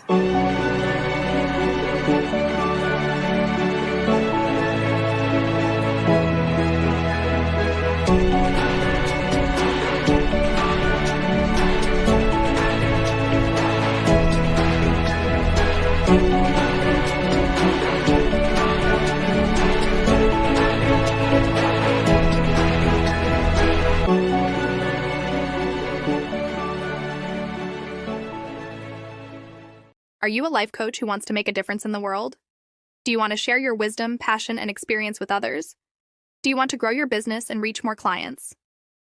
Are you a life coach who wants to make a difference in the world? Do you want to share your wisdom, passion, and experience with others? Do you want to grow your business and reach more clients?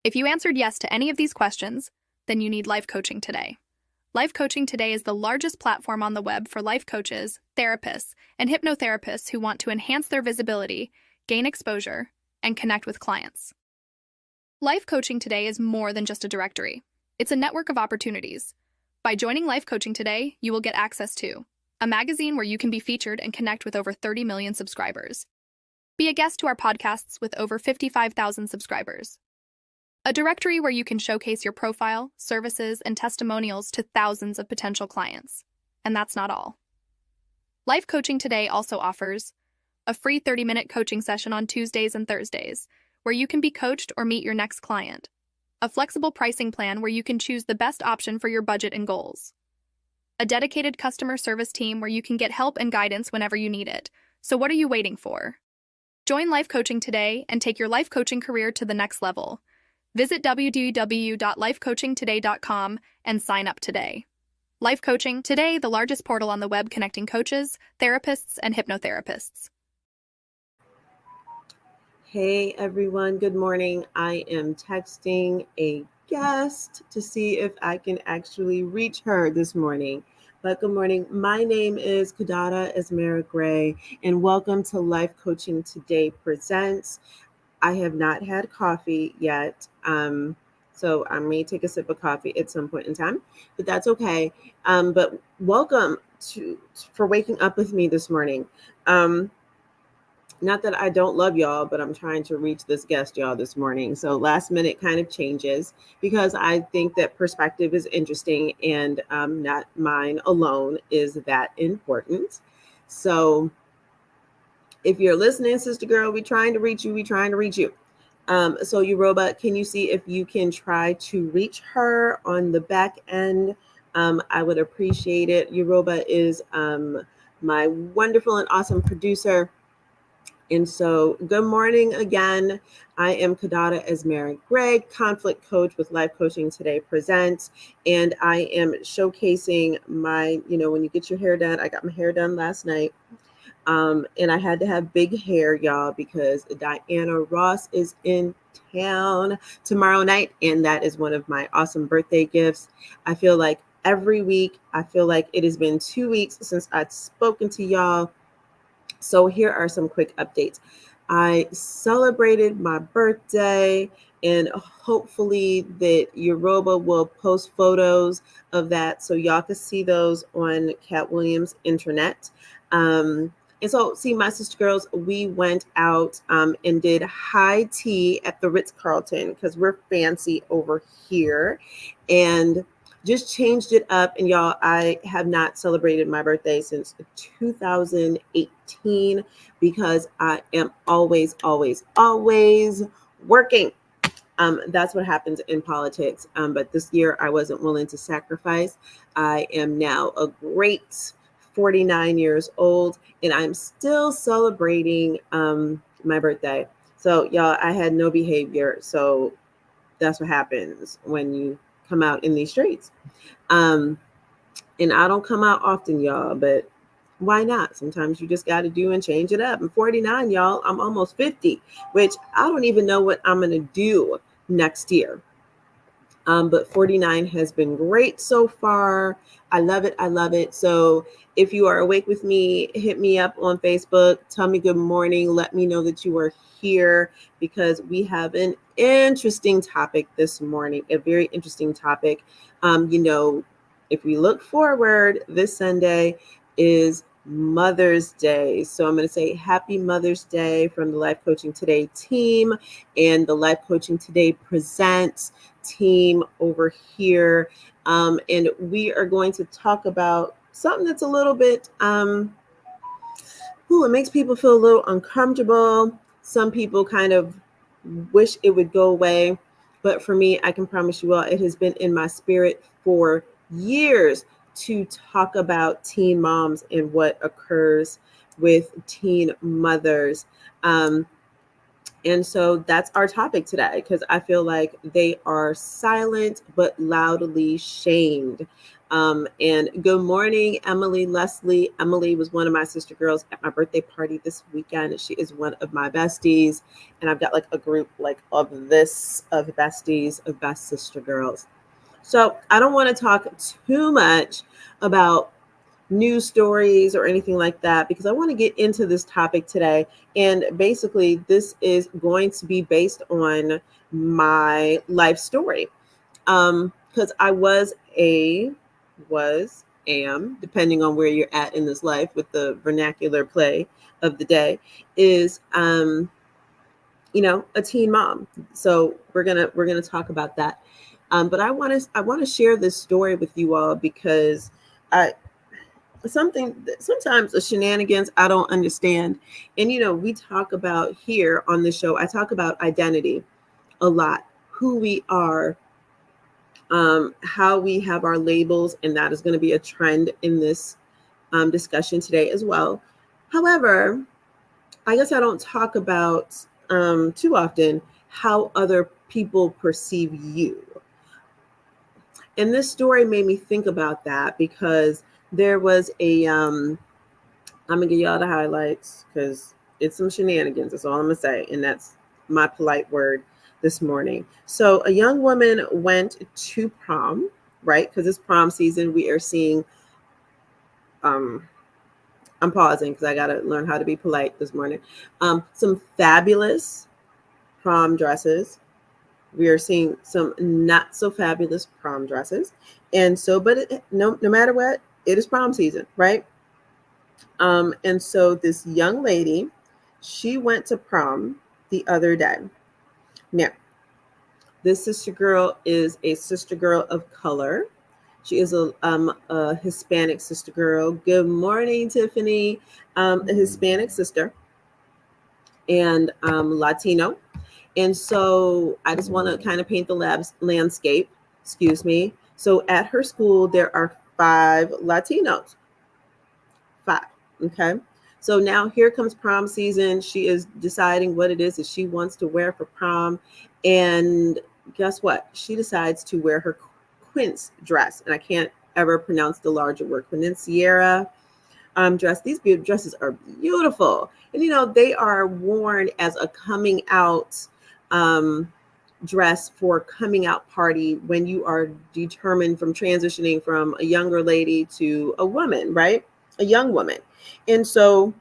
If you answered yes to any of these questions, then you need Life Coaching Today. Life Coaching Today is the largest platform on the web for life coaches, therapists, and hypnotherapists who want to enhance their visibility, gain exposure, and connect with clients. Life Coaching Today is more than just a directory. It's a network of opportunities. By joining Life Coaching Today, you will get access to a magazine where you can be featured and connect with over 30 million subscribers. Be a guest to our podcasts with over 55,000 subscribers. A directory where you can showcase your profile, services, and testimonials to thousands of potential clients. And that's not all. Life Coaching Today also offers a free 30-minute coaching session on Tuesdays and Thursdays, where you can be coached or meet your next client. A flexible pricing plan where you can choose the best option for your budget and goals. A dedicated customer service team where you can get help and guidance whenever you need it. So what are you waiting for? Join Life Coaching Today and take your life coaching career to the next level. Visit www.lifecoachingtoday.com and sign up today. Life Coaching Today, the largest portal on the web connecting coaches, therapists, and hypnotherapists. Hey everyone, good morning. I am texting a guest to see if I can actually reach her this morning. But good morning. My name is Kiddada Esmera Gray, and welcome to Life Coaching Today Presents. I have not had coffee yet, so I may take a sip of coffee at some point in time, but that's okay. But welcome for waking up with me this morning. Not that I don't love y'all, but I'm trying to reach this guest, y'all, this morning. So last minute kind of changes because I think that perspective is interesting and not mine alone is that important. So if you're listening, sister girl, we trying to reach you. So Yoruba, can you see if you can try to reach her on the back end? I would appreciate it. Yoruba is my wonderful and awesome producer. And so good morning again. I am Kiddada Esmera Gray, conflict coach with Life Coaching Today Presents. And I am showcasing my, when you get your hair done, I got my hair done last night. And I had to have big hair, y'all, because Diana Ross is in town tomorrow night. And that is one of my awesome birthday gifts. I feel like every week, it has been 2 weeks since I've spoken to y'all. So here are some quick updates. I celebrated my birthday, and hopefully that Yoruba will post photos of that so y'all can see those on Cat Williams' internet. And so, see, my sister girls, we went out and did high tea at the Ritz-Carlton because we're fancy over here. And just changed it up. And y'all, I have not celebrated my birthday since 2018 because I am always working. That's what happens in politics. But this year I wasn't willing to sacrifice. I am now a great 49 years old and I'm still celebrating my birthday. So y'all, I had no behavior. So that's what happens when you come out in these streets. And I don't come out often, y'all, but why not? Sometimes you just got to do and change it up. I'm 49, y'all. I'm almost 50, which I don't even know what I'm going to do next year. But 49 has been great so far. I love it. So if you are awake with me, hit me up on Facebook. Tell me good morning. Let me know that you are here because we have an interesting topic this morning, a very interesting topic. If we look forward, this Sunday is Mother's Day. So I'm going to say happy Mother's Day from the Life Coaching Today team and the Life Coaching Today Presents team over here. And we are going to talk about something that's a little bit, it makes people feel a little uncomfortable. Some people kind of wish it would go away. But for me, I can promise you all, it has been in my spirit for years to talk about teen moms and what occurs with teen mothers. And so that's our topic today, because I feel like they are silent but loudly shamed. And good morning, Emily Leslie. Emily was one of my sister girls at my birthday party this weekend. She is one of my besties. And I've got like a group like of besties, of best sister girls. So I don't want to talk too much about news stories or anything like that, because I want to get into this topic today. And basically, this is going to be based on my life story. Because I am, depending on where you're at in this life with the vernacular play of the day, is a teen mom. So we're gonna talk about that. But I want to share this story with you all, because I sometimes the shenanigans I don't understand. And we talk about here on the show, I talk about identity a lot, who we are, how we have our labels, and that is going to be a trend in this discussion today as well. However, I guess I don't talk about too often how other people perceive you. And this story made me think about that, because there was I'm gonna give y'all the highlights, because it's some shenanigans. That's all I'm gonna say, and that's my polite word this morning. So a young woman went to prom, right? Because it's prom season. We are seeing. I'm pausing because I gotta learn how to be polite this morning. Some fabulous prom dresses. We are seeing some not so fabulous prom dresses, and so, but no matter what, it is prom season, right? And so this young lady, she went to prom the other day. Now, this sister girl is a sister girl of color. She is a Hispanic sister girl. Good morning, Tiffany. A Hispanic sister and Latino. And so I just want to kind of paint the landscape. Excuse me. So at her school, there are 5 Latinos. 5. Okay. So now here comes prom season. She is deciding what it is that she wants to wear for prom. And guess what? She decides to wear her quince dress. And I can't ever pronounce the larger word, quinceañera dress. These dresses are beautiful. And, they are worn as a coming out dress for coming out party when you are determined from transitioning from a younger lady to a woman, right? A young woman. And so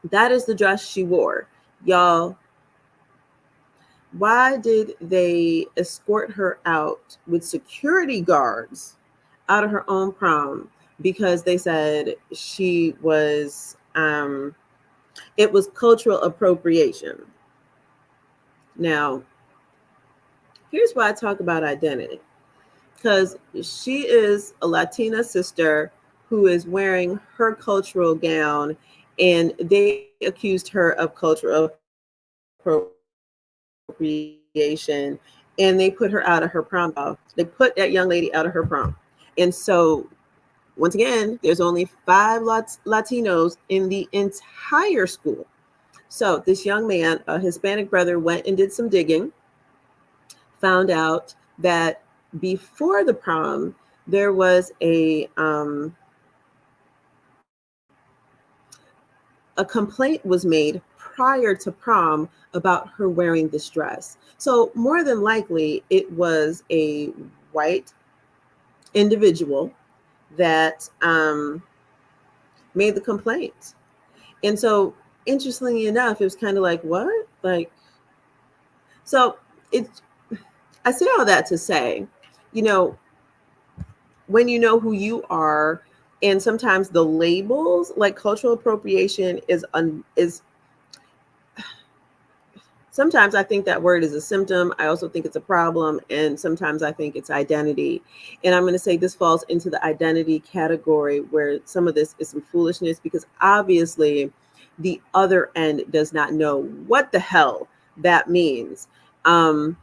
that is the dress she wore. Y'all, why did they escort her out with security guards out of her own prom? Because they said she was, it was cultural appropriation. Now, here's why I talk about identity. Because she is a Latina sister who is wearing her cultural gown, and they accused her of cultural appropriation, and they put her out of her prom. They put that young lady out of her prom. And so, once again, there's only 5 Latinos in the entire school. So this young man, a Hispanic brother, went and did some digging, found out that before the prom, there was a complaint was made prior to prom about her wearing this dress. So more than likely, it was a white individual that made the complaint. And so, interestingly enough, it was kind of like, what? Like, so it's, I say all that to say, when you know who you are, and sometimes the labels, like cultural appropriation is sometimes I think that word is a symptom. I also think it's a problem. And sometimes I think it's identity. And I'm going to say this falls into the identity category where some of this is some foolishness, because obviously the other end does not know what the hell that means. And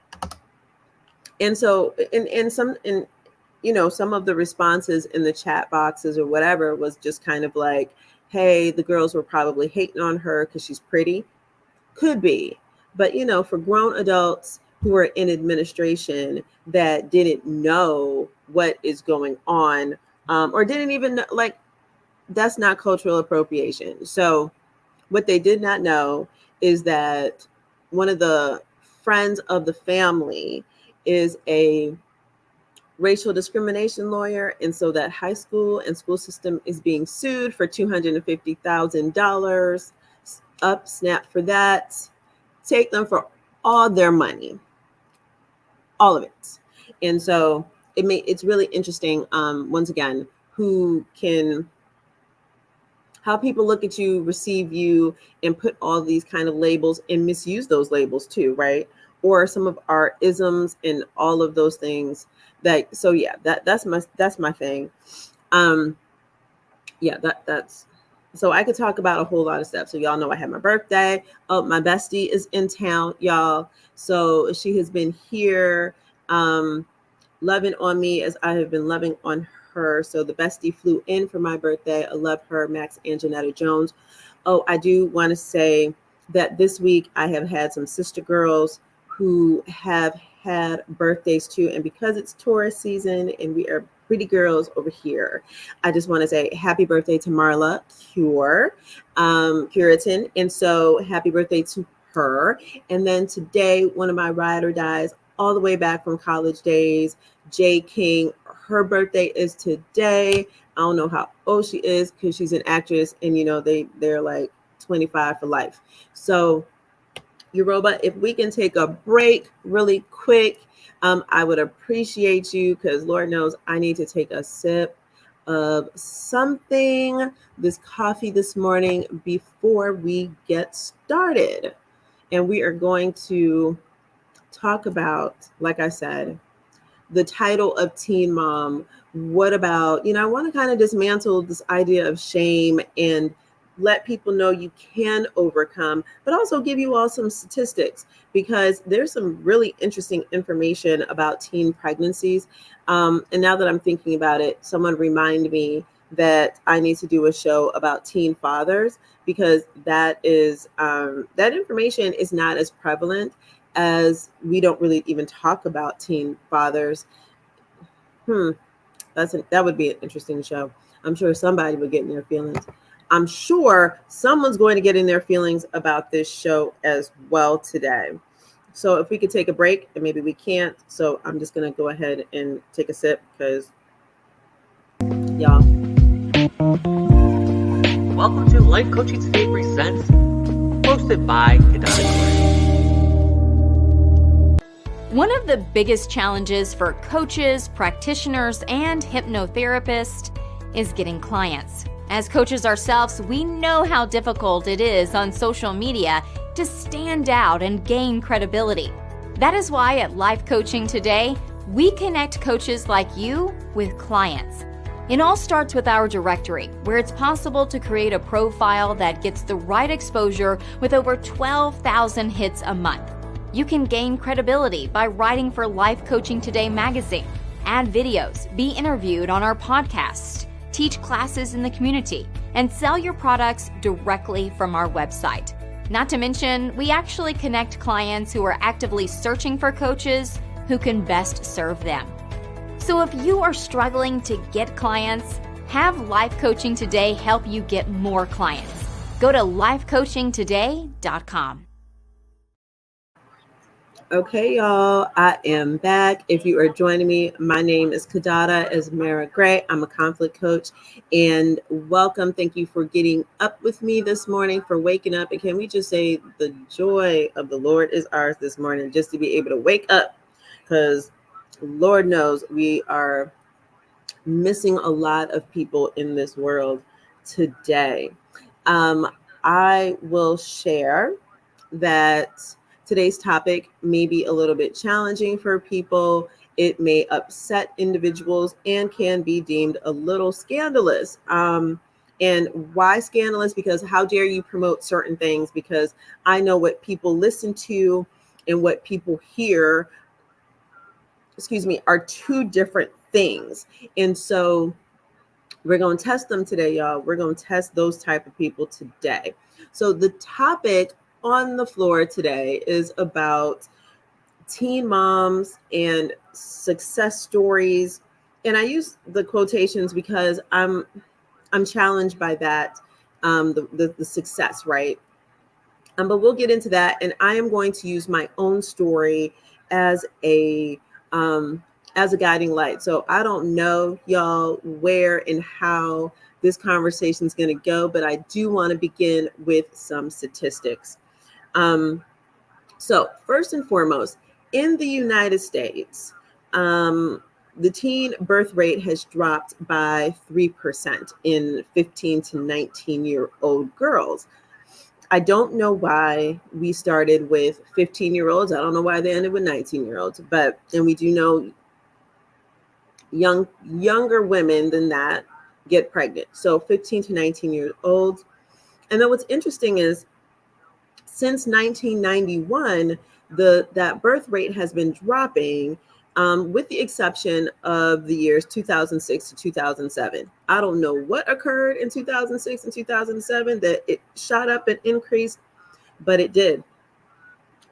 so some of the responses in the chat boxes or whatever was just kind of like, hey, the girls were probably hating on her because she's pretty. Could be. But, for grown adults who are in administration that didn't know what is going on, or didn't even know, like, that's not cultural appropriation. So what they did not know is that one of the friends of the family is a racial discrimination lawyer. And so that high school and school system is being sued for $250,000. Up, snap for that. Take them for all their money, all of it. And so it's really interesting, once again, how people look at you, receive you, and put all these kind of labels and misuse those labels too, right? Or some of our isms and all of those things. That's my thing. That's so I could talk about a whole lot of stuff. So y'all know I had my birthday. Oh, my bestie is in town, y'all. So she has been here, loving on me as I have been loving on her. So the bestie flew in for my birthday. I love her, Max and Janetta Jones. Oh, I do want to say that this week I have had some sister girls who have had birthdays too. And because it's Taurus season and we are pretty girls over here, I just want to say happy birthday to Marla Puritan. And so happy birthday to her. And then today, one of my ride or dies all the way back from college days, Jay King, her birthday is today. I don't know how old she is because she's an actress, and they're like 25 for life. So Yoruba, if we can take a break really quick, I would appreciate you, because Lord knows I need to take a sip of something, this coffee this morning, before we get started. And we are going to talk about, like I said, the title of Teen Mom. What about, I want to kind of dismantle this idea of shame and let people know you can overcome, but also give you all some statistics, because there's some really interesting information about teen pregnancies. And now that I'm thinking about it, someone reminded me that I need to do a show about teen fathers, because that information is not as prevalent, as we don't really even talk about teen fathers. That would be an interesting show. I'm sure somebody would get in their feelings. I'm sure someone's going to get in their feelings about this show as well today. So if we could take a break, and maybe we can't. So I'm just going to go ahead and take a sip, because y'all. Welcome to Life Coaching Today Presents, hosted by Kiddada. One of the biggest challenges for coaches, practitioners, and hypnotherapists is getting clients. As coaches ourselves, we know how difficult it is on social media to stand out and gain credibility. That is why at Life Coaching Today, we connect coaches like you with clients. It all starts with our directory, where it's possible to create a profile that gets the right exposure with over 12,000 hits a month. You can gain credibility by writing for Life Coaching Today magazine, add videos, be interviewed on our podcasts, teach classes in the community, and sell your products directly from our website. Not to mention, we actually connect clients who are actively searching for coaches who can best serve them. So if you are struggling to get clients, have Life Coaching Today help you get more clients. Go to lifecoachingtoday.com. Okay, y'all, I am back. If you are joining me, my name is Kiddada, as Mara Gray. I'm a conflict coach, and welcome. Thank you for getting up with me this morning, for waking up. And can we just say the joy of the Lord is ours this morning, just to be able to wake up, because Lord knows we are missing a lot of people in this world today. I will share that today's topic may be a little bit challenging for people. It may upset individuals and can be deemed a little scandalous. And why scandalous? Because how dare you promote certain things? Because I know what people listen to and what people hear, are two different things. And so we're going to test them today, y'all. We're going to test those type of people today. So the topic on the floor today is about teen moms and success stories. And I use the quotations because I'm challenged by that, the success, right? But we'll get into that. And I am going to use my own story as a guiding light. So I don't know, y'all, where and how this conversation is going to go, but I do want to begin with some statistics. So first and foremost, in the United States, the teen birth rate has dropped by 3% in 15 to 19-year-old girls. I don't know why we started with 15-year-olds. I don't know why they ended with 19-year-olds, and we do know younger women than that get pregnant. So 15 to 19-year-olds. And then what's interesting is since 1991, that birth rate has been dropping, with the exception of the years 2006 to 2007. I don't know what occurred in 2006 and 2007 that it shot up and increased, but it did.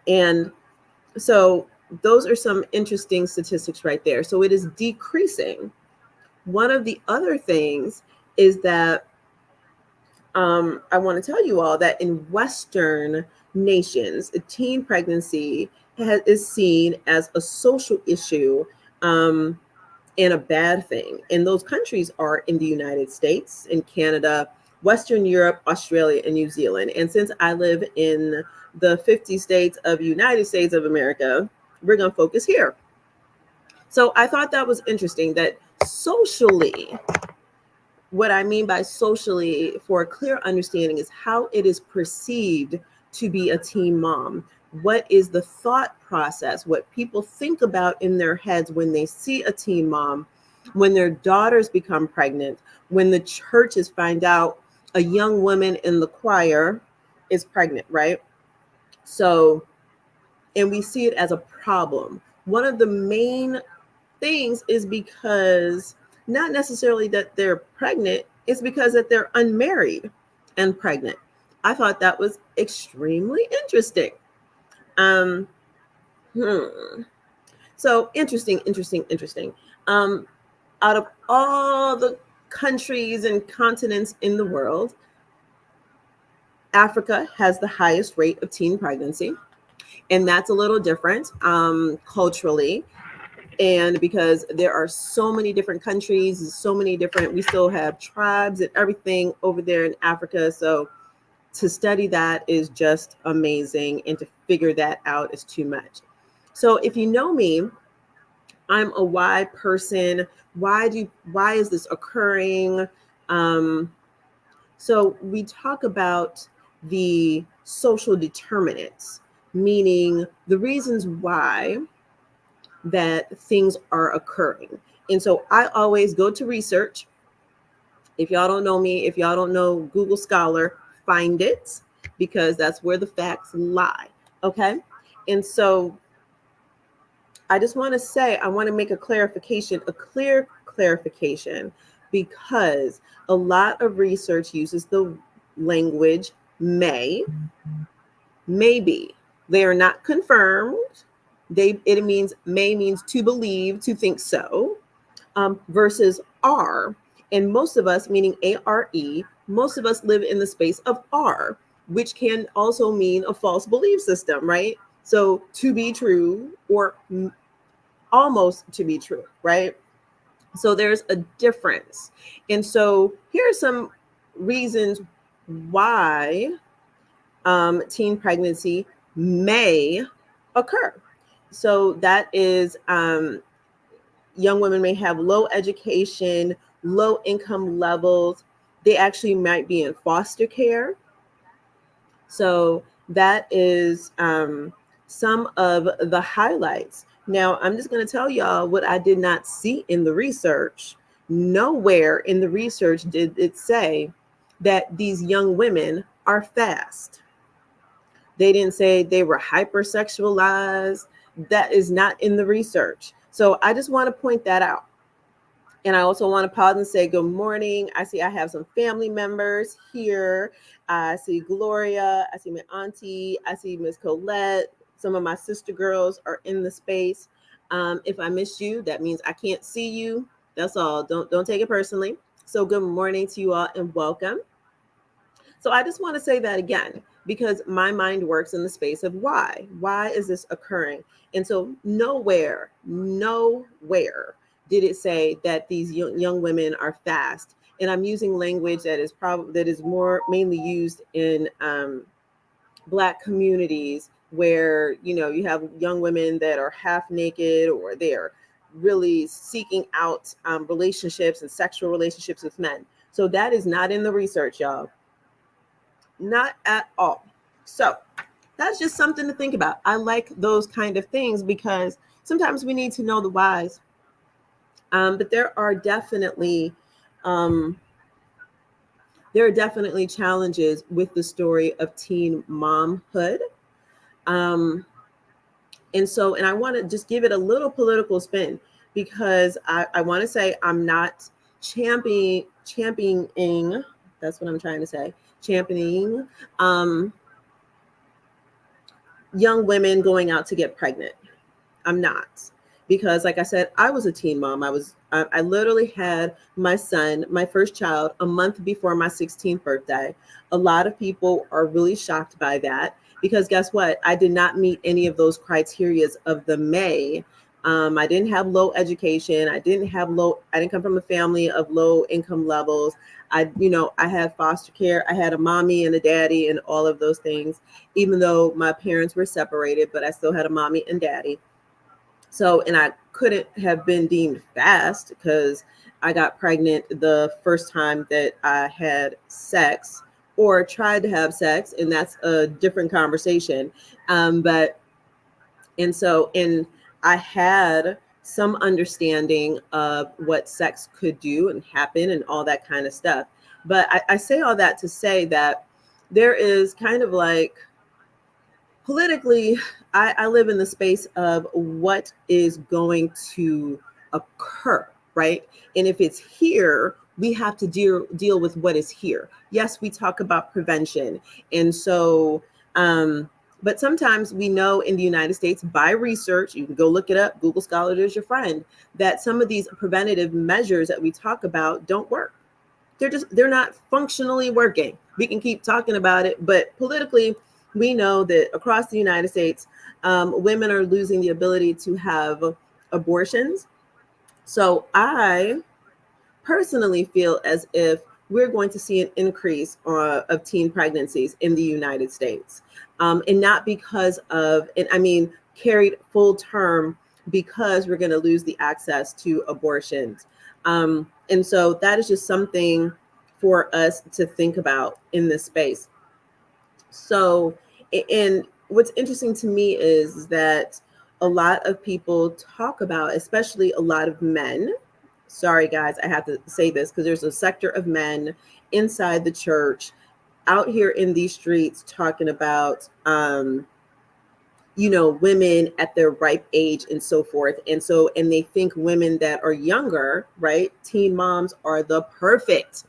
And so those are some interesting statistics right there. So it is decreasing. One of the other things is that I want to tell you all that in Western nations, teen pregnancy is seen as a social issue and a bad thing. And those countries are in the United States, in Canada, Western Europe, Australia, and New Zealand. And since I live in the 50 states of United States of America, we're going to focus here. So I thought that was interesting that socially, what I mean by socially, for a clear understanding, is how it is perceived to be a teen mom. What is the thought process? What people think about in their heads when they see a teen mom, when their daughters become pregnant, when the churches find out a young woman in the choir is pregnant, right? So, and we see it as a problem. One of the main things is because not necessarily that they're pregnant, it's because that they're unmarried and pregnant. I thought that was extremely interesting. So interesting. Out of all the countries and continents in the world, Africa has the highest rate of teen pregnancy. And that's a little different culturally. And because there are so many different countries, we still have tribes and everything over there in Africa. So to study that is just amazing. And to figure that out is too much. So if you know me, I'm a why person. Why is this occurring? So we talk about the social determinants, meaning the reasons why that things are occurring. And so I always go to research. If y'all don't know me, if y'all don't know Google Scholar, find it, because that's where the facts lie. Okay. And so I just want to say, I want to make a clear clarification, because a lot of research uses the language may be. They are not confirmed. May means to believe, to think so, versus are. And most of us, meaning A-R-E, most of us live in the space of are, which can also mean a false belief system, right? So to be true or almost to be true, right? So there's a difference. And so here are some reasons why teen pregnancy may occur. So that is young women may have low education, low income levels. They actually might be in foster care. So that is some of the highlights. Now, I'm just going to tell y'all what I did not see in the research. Nowhere in the research did it say that these young women are fast. They didn't say they were hypersexualized. That is not in the research. So I just want to point that out. And I also want to pause and say good morning. I see I have some family members here. I see Gloria. I see my auntie. I see Miss Colette. Some of my sister girls are in the space. If I missed you, that means I can't see you. That's all. Don't take it personally. So good morning to you all and welcome. So I just want to say that again, because my mind works in the space of why. Why is this occurring? And so nowhere did it say that these young women are fast. And I'm using language that is more mainly used in Black communities where, you have young women that are half naked or they're really seeking out relationships and sexual relationships with men. So that is not in the research, y'all. Not at all. So that's just something to think about. I like those kind of things because sometimes we need to know the whys. But there are definitely challenges with the story of teen momhood. And I want to just give it a little political spin because I want to say I'm not championing, that's what I'm trying to say, championing young women going out to get pregnant. I'm not, because like I said, I was a teen mom. I literally had my son, my first child, a month before my 16th birthday. A lot of people are really shocked by that because guess what? I did not meet any of those criterias of the May. I didn't have low education. I didn't come from a family of low income levels. I had foster care. I had a mommy and a daddy and all of those things, even though my parents were separated, but I still had a mommy and daddy. So, and I couldn't have been deemed fast because I got pregnant the first time that I had sex or tried to have sex, and that's a different conversation. And I had some understanding of what sex could do and happen and all that kind of stuff. But I say all that to say that there is kind of like, politically, I live in the space of what is going to occur, right? And if it's here, we have to deal with what is here. Yes, we talk about prevention. And so, but sometimes we know in the United States by research, you can go look it up, Google Scholar is your friend, that some of these preventative measures that we talk about don't work. They're not functionally working. We can keep talking about it, but politically, we know that across the United States, women are losing the ability to have abortions. So I personally feel as if we're going to see an increase of teen pregnancies in the United States. And not because of, and I mean, carried full term, because we're going to lose the access to abortions. And so that is just something for us to think about in this space. So, and what's interesting to me is that a lot of people talk about, especially a lot of men. Sorry, guys, I have to say this because there's a sector of men inside the church out here in these streets talking about, women at their ripe age and so forth. And they think women that are younger, right? Teen moms are the perfect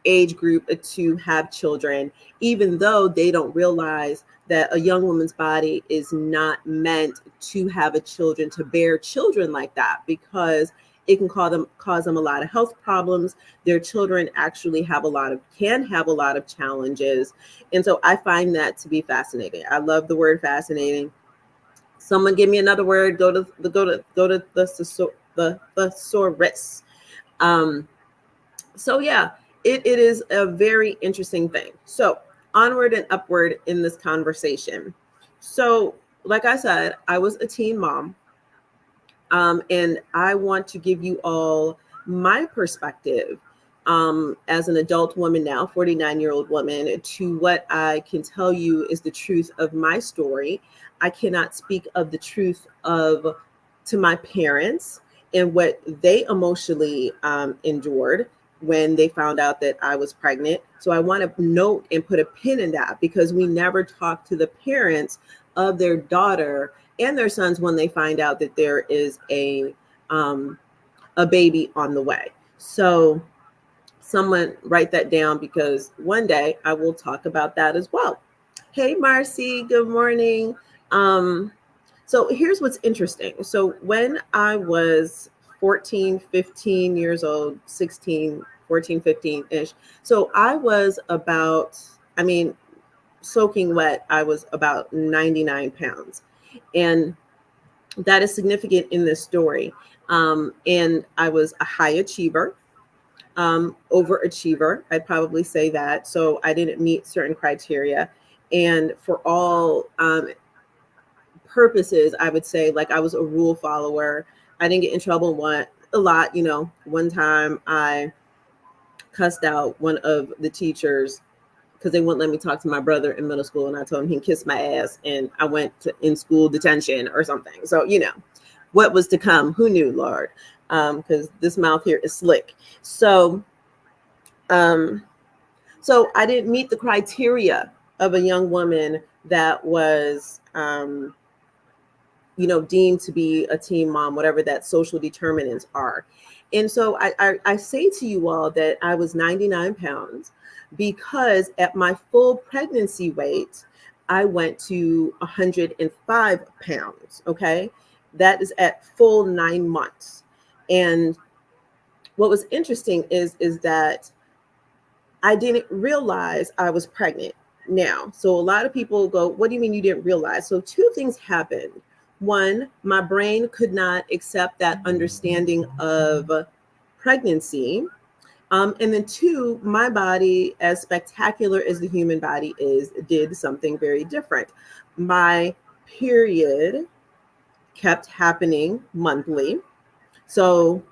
age group to have children, even though they don't realize that a young woman's body is not meant to have to bear children like that, because it can cause them a lot of health problems. Their children actually can have a lot of challenges. And so I find that to be fascinating. I love the word fascinating. Someone give me another word. Go to the thesaurus. So yeah, it is a very interesting thing. So onward and upward in this conversation. So like I said, I was a teen mom. And I want to give you all my perspective as an adult woman now, 49-year-old woman, to what I can tell you is the truth of my story. I cannot speak of the truth of to my parents and what they emotionally endured when they found out that I was pregnant. So I want to note and put a pin in that, because we never talk to the parents of their daughter and their sons when they find out that there is a baby on the way. So someone write that down, because one day I will talk about that as well. Hey, Marcy, good morning. So here's what's interesting. So when I was 14, 15 years old, 16, 14, 15-ish. So I was about, soaking wet, I was about 99 pounds. And that is significant in this story. And I was a high achiever. Overachiever, I'd probably say that. So I didn't meet certain criteria. And for all purposes, I would say, like, I was a rule follower. I didn't get in trouble a lot. One time I cussed out one of the teachers because they wouldn't let me talk to my brother in middle school. And I told him he'd kiss my ass, and I went to in school detention or something. So, what was to come, who knew, Lord? Because this mouth here is slick. So I didn't meet the criteria of a young woman that was, deemed to be a teen mom, whatever that social determinants are. And so I say to you all that I was 99 pounds because at my full pregnancy weight, I went to 105 pounds. Okay. That is at full 9 months. And what was interesting is that I didn't realize I was pregnant now. So a lot of people go, what do you mean you didn't realize? So two things happened. One, my brain could not accept that understanding of pregnancy. And then two, my body, as spectacular as the human body is, did something very different. My period kept happening monthly. So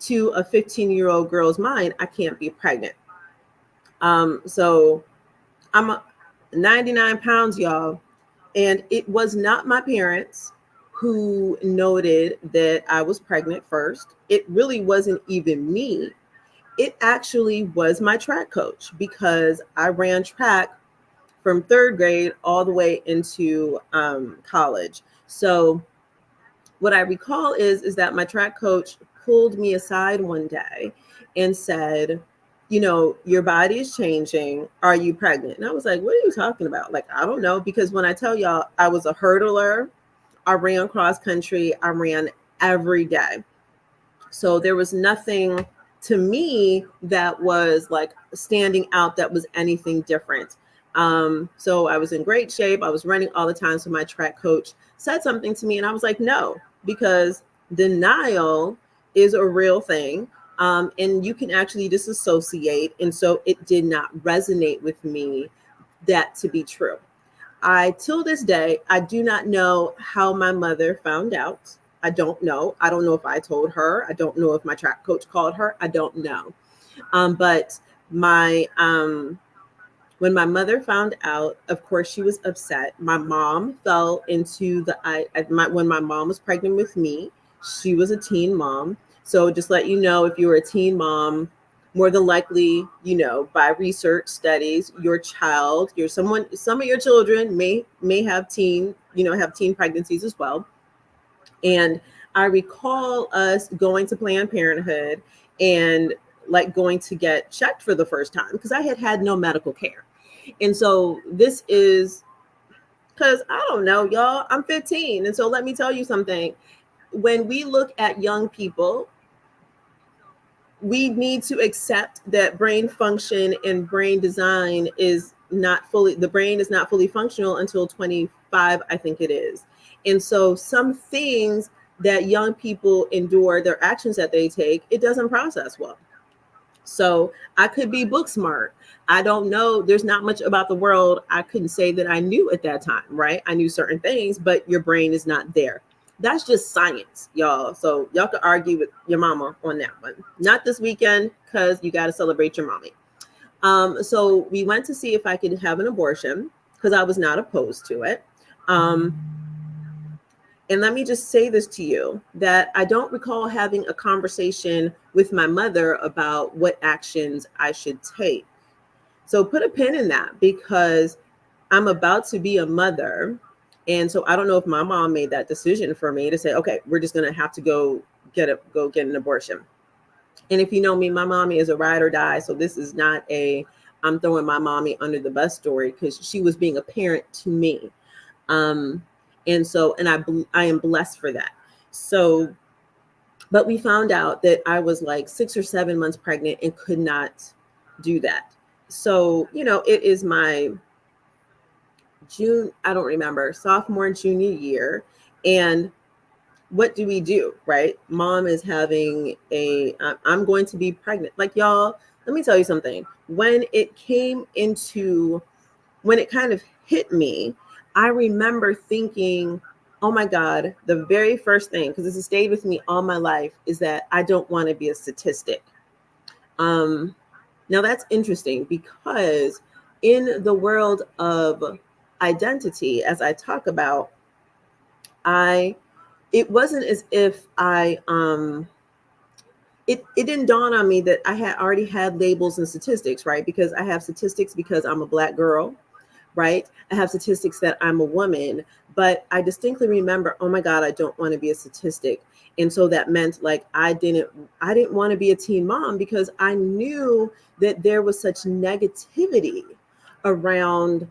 to a 15-year-old girl's mind, I can't be pregnant. So I'm 99 pounds, y'all. And it was not my parents who noted that I was pregnant first. It really wasn't even me. It actually was my track coach, because I ran track from 3rd grade all the way into college. So what I recall is that my track coach pulled me aside one day and said, your body is changing. Are you pregnant? And I was like, what are you talking about? Like, I don't know. Because when I tell y'all I was a hurdler, I ran cross country, I ran every day. So there was nothing to me that was like standing out that was anything different. So I was in great shape. I was running all the time. So my track coach said something to me and I was like, no, because denial is a real thing. And you can actually disassociate. And so it did not resonate with me that to be true. Till this day, I do not know how my mother found out. I don't know. I don't know if I told her. I don't know if my track coach called her. I don't know. But when my mother found out, of course, she was upset. My mom fell into when my mom was pregnant with me, she was a teen mom. So just let you know, if you were a teen mom, more than likely, by research studies, your child, some of your children may have teen pregnancies as well. And I recall us going to Planned Parenthood and like going to get checked for the first time because I had no medical care. And so this is because I don't know, y'all, I'm 15. And so let me tell you something. When we look at young people, we need to accept that brain function and brain design the brain is not fully functional until 25, I think it is. And so some things that young people endure, their actions that they take, it doesn't process well. So I could be book smart. I don't know. There's not much about the world I couldn't say that I knew at that time, right? I knew certain things, but your brain is not there. That's just science, y'all. So y'all can argue with your mama on that one. Not this weekend, because you got to celebrate your mommy. So we went to see if I could have an abortion because I was not opposed to it. And let me just say this to you, that I don't recall having a conversation with my mother about what actions I should take. So put a pin in that, because I'm about to be a mother. And so I don't know if my mom made that decision for me to say, okay, we're just going to have to go get an abortion. And if you know me, my mommy is a ride or die. So this is not I'm throwing my mommy under the bus story, because she was being a parent to me. And I am blessed for that. So, but we found out that I was like 6 or 7 months pregnant and could not do that. So, it is my I don't remember, sophomore and junior year. And what do we do, right? Mom is having I'm going to be pregnant. Like, y'all, let me tell you something. When it kind of hit me, I remember thinking, oh my God, the very first thing, because this has stayed with me all my life, is that I don't want to be a statistic. Now that's interesting, because in the world of identity, as I talk about, it wasn't as if it didn't dawn on me that I had already had labels and statistics, right? Because I have statistics because I'm a Black girl, right? I have statistics that I'm a woman, but I distinctly remember, oh my God, I don't want to be a statistic. And so that meant, like, I didn't want to be a teen mom, because I knew that there was such negativity around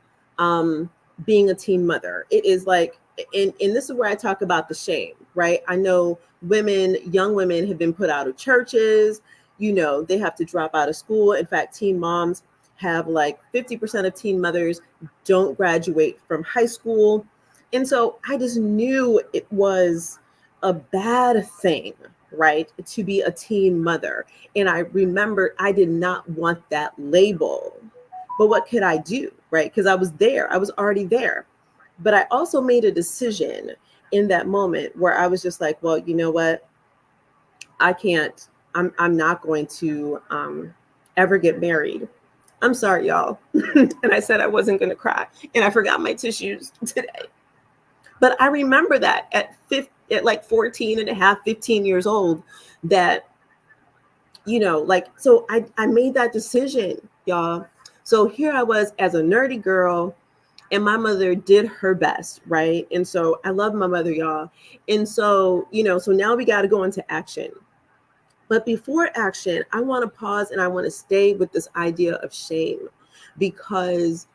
being a teen mother. It is like, and this is where I talk about the shame, right? I know young women have been put out of churches, they have to drop out of school. In fact, teen moms have like 50% of teen mothers don't graduate from high school. And so I just knew it was a bad thing, right, to be a teen mother. And I remember I did not want that label. But what could I do, right? Because I was there. I was already there. But I also made a decision in that moment where I was just like, well, you know what? I can't, I'm not going to ever get married. I'm sorry, y'all. And I said I wasn't going to cry. And I forgot my tissues today. But I remember that at like 14 and a half, 15 years old, that, so I made that decision, y'all. So here I was as a nerdy girl, and my mother did her best, right? And so I love my mother, y'all. And so, so now we got to go into action. But before action, I want to pause and I want to stay with this idea of shame, because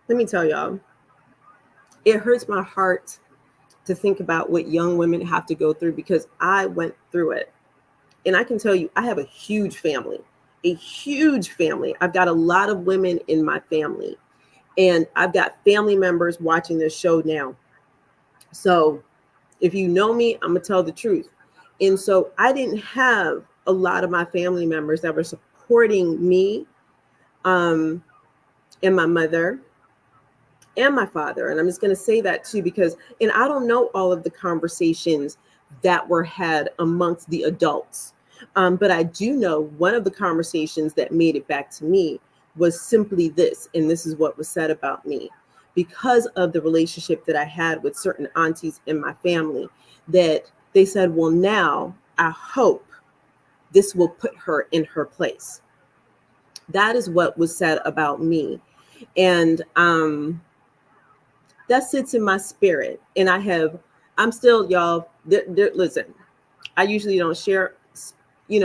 let me tell y'all, it hurts my heart to think about what young women have to go through, because I went through it. And I can tell you, I have a huge family. I've got a lot of women in my family, and I've got family members watching this show now. So if you know me, I'm gonna tell the truth. And so I didn't have a lot of my family members that were supporting me, and my mother and my father. And I'm just gonna say that too, because, and I don't know all of the conversations that were had amongst the adults. But I do know one of the conversations that made it back to me was simply this, and this is what was said about me. Because of the relationship that I had with certain aunties in my family, that they said, well, now I hope this will put her in her place. That is what was said about me. And that sits in my spirit. And I'm still, y'all, listen, I usually don't share,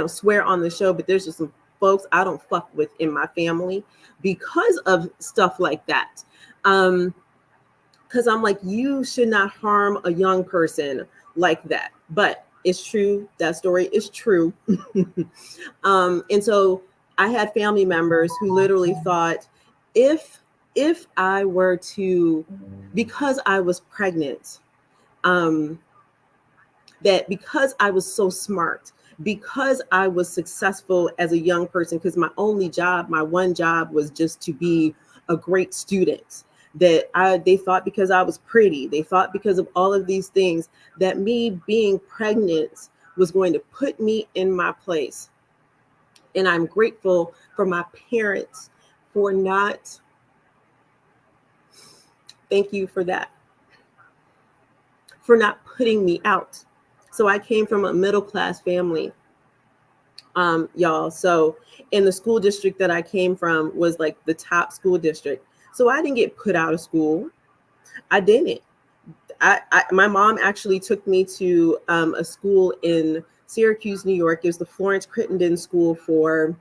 swear on the show, but there's just some folks I don't fuck with in my family because of stuff like that. Because I'm like, you should not harm a young person like that. But it's true. That story is true. And so I had family members who literally thought, if I were to, because I was pregnant, that because I was so smart, because I was successful as a young person, because my one job was just to be a great student, that they thought because I was pretty, they thought because of all of these things that me being pregnant was going to put me in my place. And I'm grateful for my parents for not, thank you for that, for not putting me out. So I came from a middle class family, y'all. So in the school district that I came from was like the top school district. So I didn't get put out of school. I didn't. My mom actually took me to a school in Syracuse, New York. It was the Florence Crittenden School for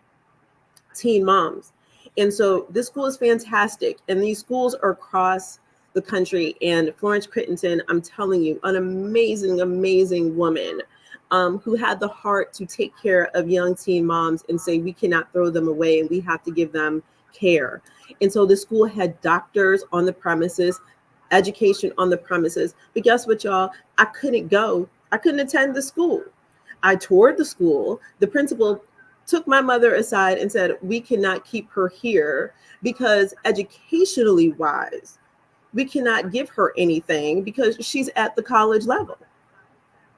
teen moms. And so this school is fantastic. And these schools are across the country. And Florence Crittenden, I'm telling you, an amazing, amazing woman who had the heart to take care of young teen moms and say, we cannot throw them away and we have to give them care. And so the school had doctors on the premises, education on the premises. But guess what, y'all? I couldn't go. I couldn't attend the school. I toured the school. The principal took my mother aside and said, we cannot keep her here because educationally wise, we cannot give her anything because she's at the college level.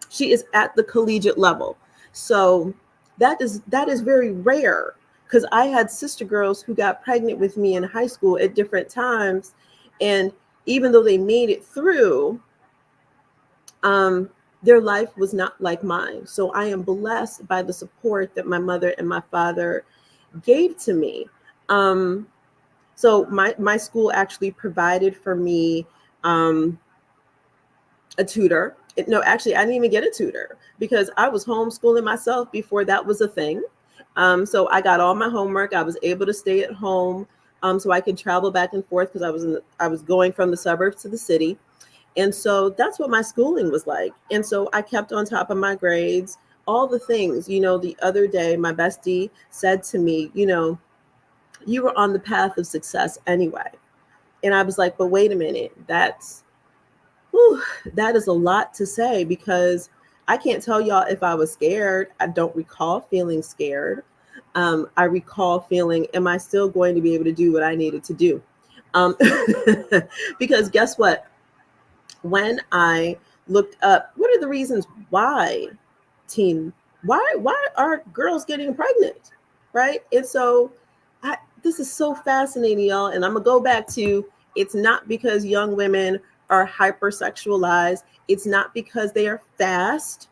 She is at the collegiate level. So that is very rare, because I had sister girls who got pregnant with me in high school at different times. And even though they made it through, their life was not like mine. So I am blessed by the support that my mother and my father gave to me. So my school actually provided for me a tutor. No, actually, I didn't even get a tutor because I was homeschooling myself before that was a thing. So I got all my homework. I was able to stay at home so I could travel back and forth because I was going from the suburbs to the city. And so that's what my schooling was like. And so I kept on top of my grades, all the things. The other day, my bestie said to me, you were on the path of success anyway. And I was like, but wait a minute, that is a lot to say, because I can't tell y'all if I was scared. I don't recall feeling scared. I recall feeling, am I still going to be able to do what I needed to do? Because guess what? When I looked up, what are the reasons why are girls getting pregnant, right? And so this is so fascinating, y'all. And I'm gonna go back to, it's not because young women are hypersexualized. It's not because they are fast.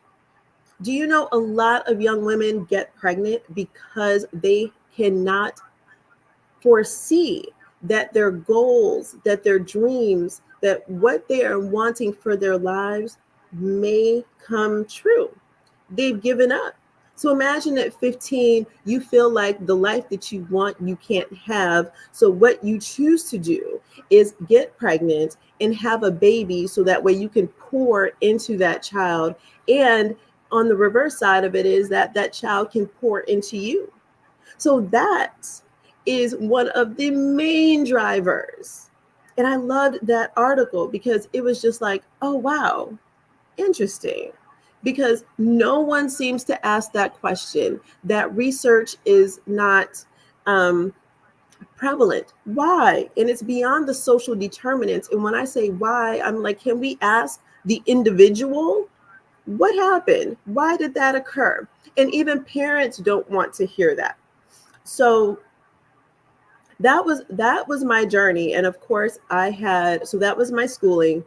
Do you know a lot of young women get pregnant because they cannot foresee that their goals, that their dreams, that what they are wanting for their lives may come true. They've given up. So imagine at 15, you feel like the life that you want, you can't have. So what you choose to do is get pregnant and have a baby so that way you can pour into that child. And on the reverse side of it is that that child can pour into you. So that is one of the main drivers. And I loved that article because it was just like, oh, wow, interesting. Because no one seems to ask that question. That research is not prevalent. Why? And it's beyond the social determinants. And when I say why, I'm like, can we ask the individual? What happened? Why did that occur? And even parents don't want to hear that. So that was my journey. And of course so that was my schooling.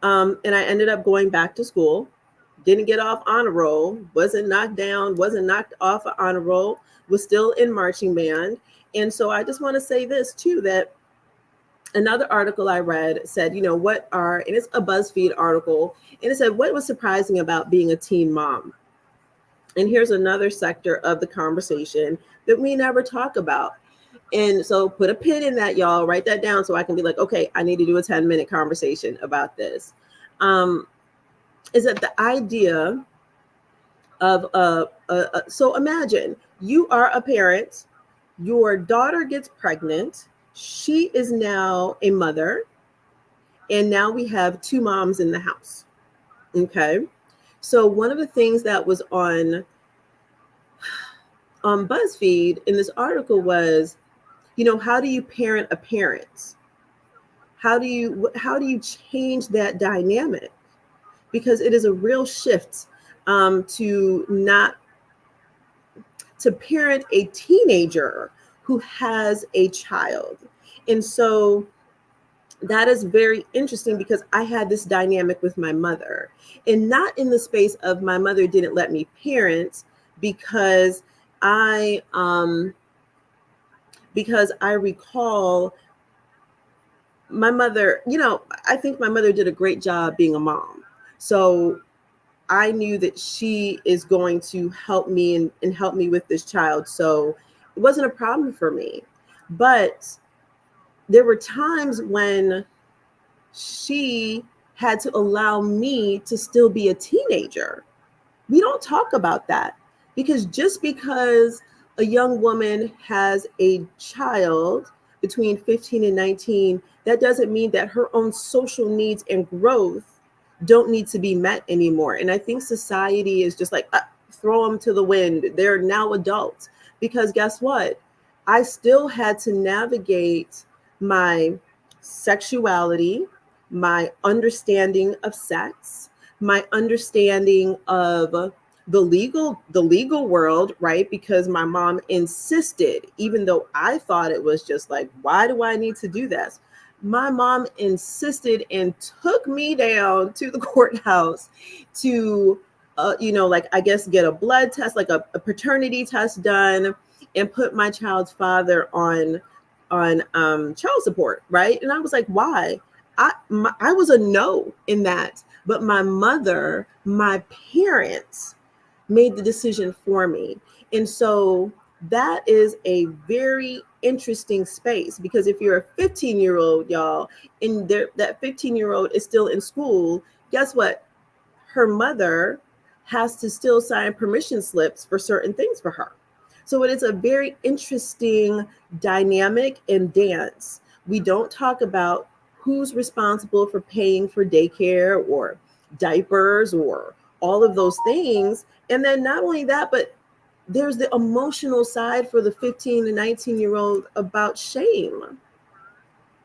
And I ended up going back to school. Didn't get off honor roll, wasn't knocked down, wasn't knocked off an honor roll, was still in marching band. And so I just want to say this too, that another article I read said, and it's a BuzzFeed article, and it said, what was surprising about being a teen mom? And here's another sector of the conversation that we never talk about. And so put a pin in that, y'all, write that down so I can be like, okay, I need to do a 10-minute conversation about this. Is that the idea of, so imagine you are a parent, your daughter gets pregnant, she is now a mother, and now we have two moms in the house. Okay. So one of the things that was on BuzzFeed in this article was, how do you parent a parent? how do you change that dynamic? Because it is a real shift to not to parent a teenager who has a child. And so that is very interesting because I had this dynamic with my mother, and not in the space of my mother didn't let me parent because I recall my mother, I think my mother did a great job being a mom. So I knew that she is going to help me and help me with this child. So it wasn't a problem for me. But there were times when she had to allow me to still be a teenager. We don't talk about that because just because a young woman has a child between 15 and 19, that doesn't mean that her own social needs and growth don't need to be met anymore. And I think society is just like, throw them to the wind. They're now adults. Because guess what? I still had to navigate my sexuality, my understanding of sex, my understanding of the legal world, right? Because my mom insisted, even though I thought it was just like, why do I need to do this? My mom insisted and took me down to the courthouse to, like, I guess, get a blood test, like a paternity test done, and put my child's father on child support, right? And I was like, why? I was a no in that, but my mother, my parents made the decision for me. And so that is a very interesting space, because if you're a 15-year-old, y'all, and that 15-year-old is still in school, guess what? Her mother has to still sign permission slips for certain things for her. So it is a very interesting dynamic and dance. We don't talk about who's responsible for paying for daycare or diapers or all of those things. And then not only that, but there's the emotional side for the 15 to 19-year-old about shame.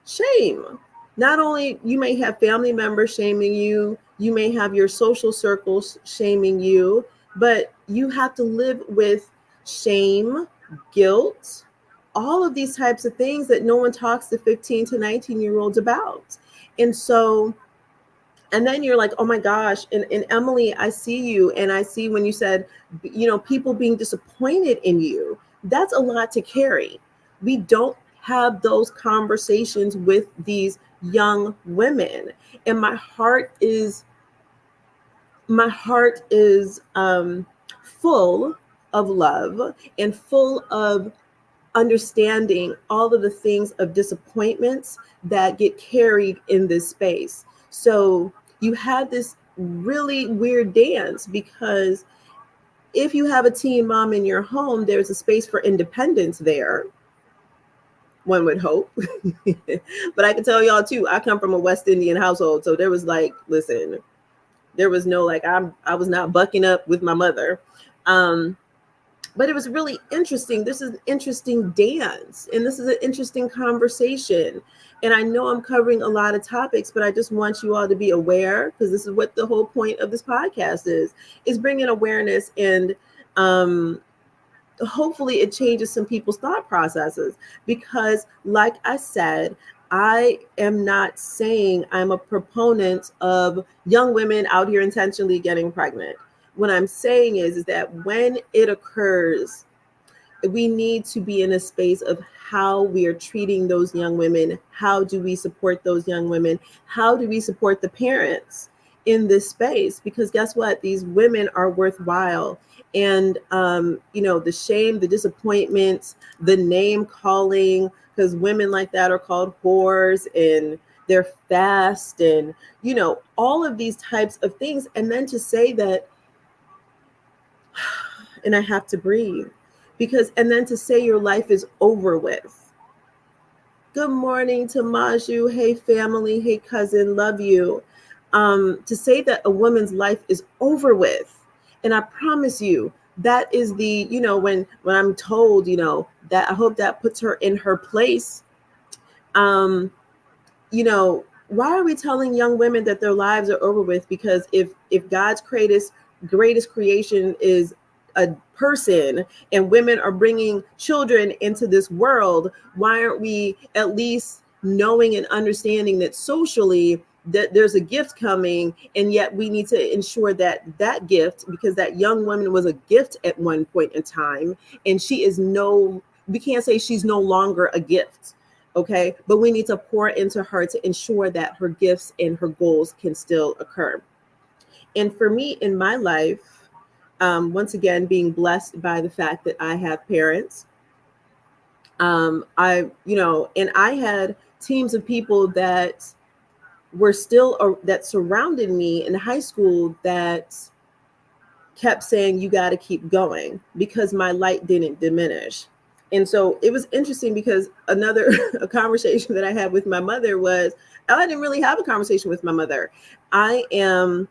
Shame. Not only you may have family members shaming you, you may have your social circles shaming you, but you have to live with shame, guilt, all of these types of things that no one talks to 15 to 19-year-olds about. And so, and then you're like, oh my gosh. And Emily, I see you. And I see when you said, people being disappointed in you, that's a lot to carry. We don't have those conversations with these young women. And my heart is full of love and full of understanding all of the things of disappointments that get carried in this space. So you have this really weird dance, because if you have a teen mom in your home, there's a space for independence there, one would hope. But I can tell y'all too, I come from a West Indian household. So there was like, listen, there was no like, I was not bucking up with my mother. But it was really interesting. This is an interesting dance, and this is an interesting conversation. And I know I'm covering a lot of topics, but I just want you all to be aware, because this is what the whole point of this podcast is bringing awareness, and hopefully it changes some people's thought processes. Because like I said, I am not saying I'm a proponent of young women out here intentionally getting pregnant. What I'm saying is that when it occurs, we need to be in a space of how we are treating those young women. How do we support those young women? How do we support the parents in this space? Because guess what? These women are worthwhile. And, the shame, the disappointments, the name calling, because women like that are called whores, and they're fast, and, all of these types of things. And then to say that, and I have to breathe, and then to say your life is over with. Good morning to Maju. Hey family. Hey cousin. Love you. To say that a woman's life is over with. And I promise you, that is the, when I'm told, that I hope that puts her in her place. why are we telling young women that their lives are over with? Because if God's greatest creation is a person, and women are bringing children into this world, why aren't we at least knowing and understanding that socially that there's a gift coming, and yet we need to ensure that that gift, because that young woman was a gift at one point in time, and we can't say she's no longer a gift. Okay, but we need to pour into her to ensure that her gifts and her goals can still occur. And for me in my life, once again, being blessed by the fact that I have parents, and I had teams of people that were still that surrounded me in high school that kept saying, you got to keep going, because my light didn't diminish. And so it was interesting, because a conversation that I had with my mother was, I didn't really have a conversation with my mother. I am,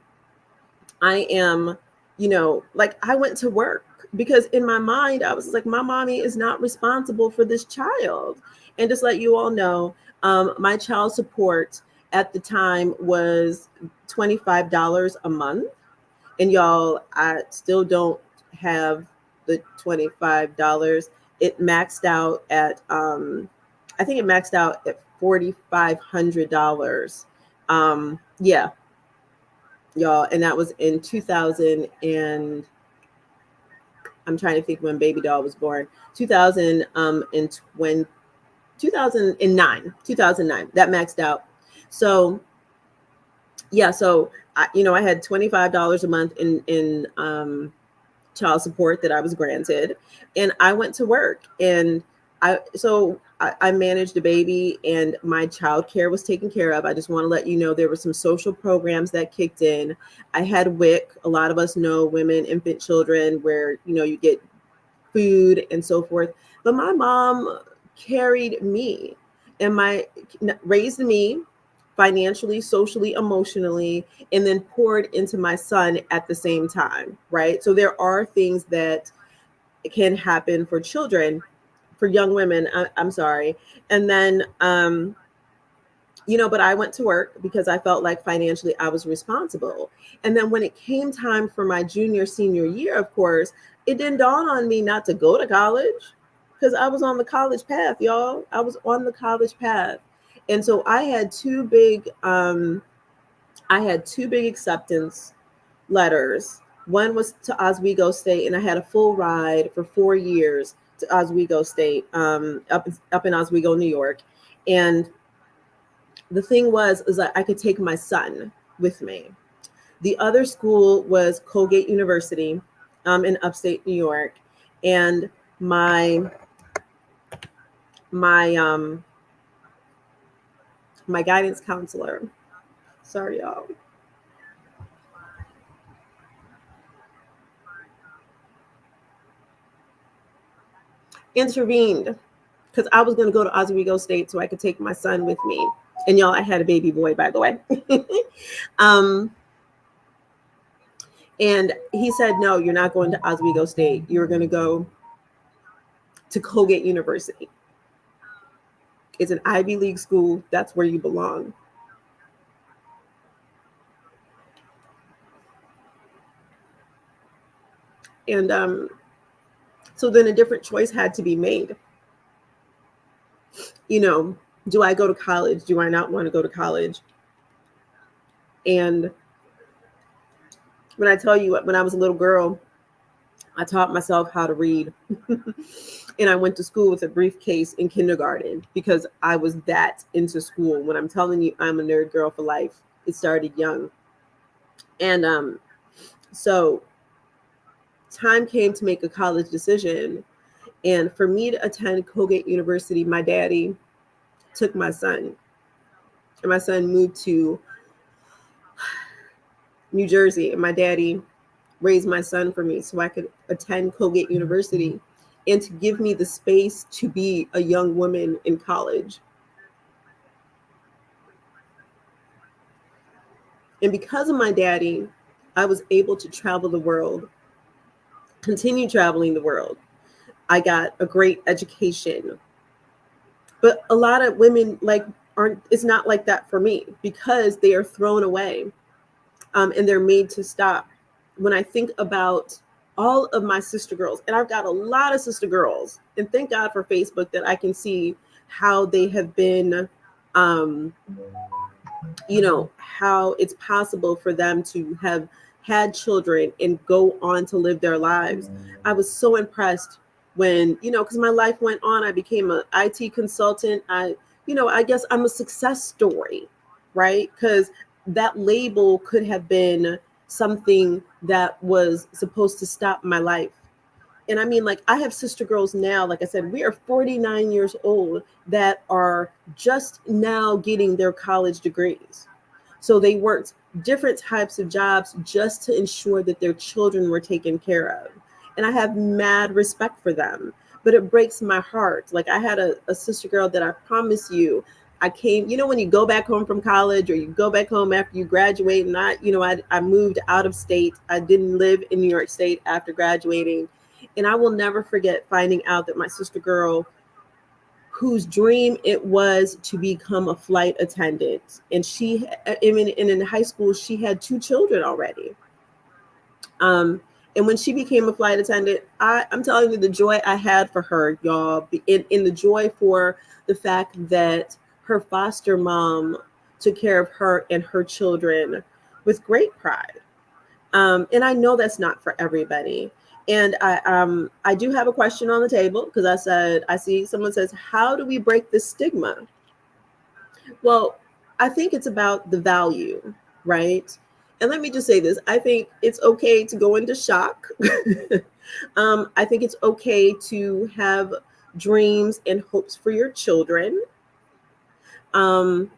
like, I went to work because in my mind, I was like, my mommy is not responsible for this child. And just let you all know, my child support at the time was $25 a month. And y'all, I still don't have the $25. It maxed out at, I think it maxed out at $4,500. Yeah, y'all. And that was in 2000 and I'm trying to think when baby doll was born, 2009, that maxed out. So yeah, so I had $25 a month in child support that I was granted, and I went to work, and I managed a baby, and my child care was taken care of. I just want to let you know there were some social programs that kicked in. I had WIC. A lot of us know women, infant children, where you get food and so forth. But my mom carried me and raised me financially, socially, emotionally, and then poured into my son at the same time, right? So there are things that can happen for children, for young women, I'm sorry. And then, but I went to work because I felt like financially I was responsible. And then when it came time for my senior year, of course, it didn't dawn on me not to go to college, because I was on the college path, y'all. I was on the college path. And so I had two big acceptance letters. One was to Oswego State, and I had a full ride for 4 years to Oswego State, up in Oswego, New York. And the thing is that I could take my son with me. The other school was Colgate University, in upstate New York, and my guidance counselor, sorry y'all, intervened, because I was going to go to Oswego State so I could take my son with me. And y'all, I had a baby boy, by the way. And he said, no, you're not going to Oswego State. You're going to go to Colgate University. It's an Ivy League school. That's where you belong. And so then a different choice had to be made. Do I go to college? Do I not want to go to college? And when I tell you, when I was a little girl, I taught myself how to read. And I went to school with a briefcase in kindergarten because I was that into school. When I'm telling you, I'm a nerd girl for life. It started young. And so time came to make a college decision. And for me to attend Colgate University, my daddy took my son. And my son moved to New Jersey. And my daddy raised my son for me so I could attend Colgate University, and to give me the space to be a young woman in college. And because of my daddy, I was able to travel the world, continue traveling the world. I got a great education. But a lot of women, like it's not like that for me, because they are thrown away, and they're made to stop. When I think about all of my sister girls, and I've got a lot of sister girls, and thank God for Facebook that I can see how they have been, how it's possible for them to have had children and go on to live their lives. I was so impressed when, because my life went on. I became an IT consultant. I guess I'm a success story, right? Because that label could have been something that was supposed to stop my life. And I mean, like, I have sister girls now, like I said, we are 49 years old, that are just now getting their college degrees. So they worked different types of jobs just to ensure that their children were taken care of. And I have mad respect for them, but it breaks my heart. Like, I had a sister girl that I promise you, I came, when you go back home from college, or you go back home after you graduate, and I moved out of state. I didn't live in New York State after graduating. And I will never forget finding out that my sister girl, whose dream it was to become a flight attendant, and in high school, she had 2 children already. And when she became a flight attendant, I'm telling you the joy I had for her, y'all, in the joy for the fact that her foster mom took care of her and her children with great pride. And I know that's not for everybody. And I do have a question on the table, because I see someone says, how do we break this stigma? Well, I think it's about the value, right? And let me just say this. I think it's okay to go into shock. I think it's okay to have dreams and hopes for your children. And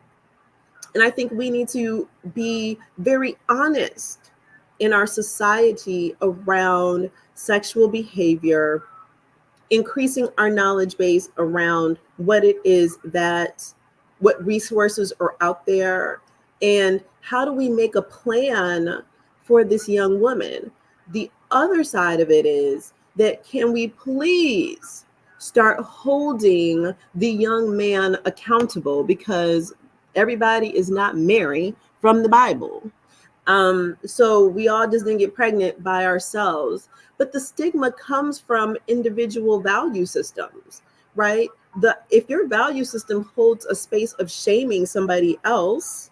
I think we need to be very honest in our society around sexual behavior, increasing our knowledge base around what resources are out there, and how do we make a plan for this young woman. The other side of it is that, can we please start holding the young man accountable, because everybody is not Mary from the Bible. So we all just didn't get pregnant by ourselves. But the stigma comes from individual value systems, right? If your value system holds a space of shaming somebody else,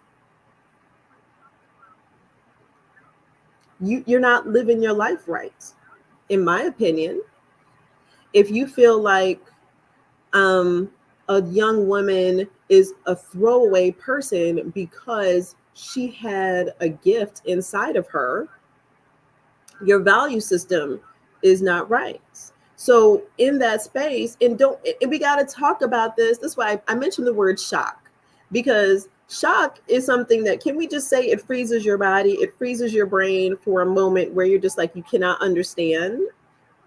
you're not living your life right, in my opinion. If you feel like a young woman is a throwaway person because she had a gift inside of her, your value system is not right. So in that space, and we got to talk about this. That's why I mentioned the word shock, because shock is something that, can we just say, it freezes your body, it freezes your brain for a moment, where you're just like, you cannot understand,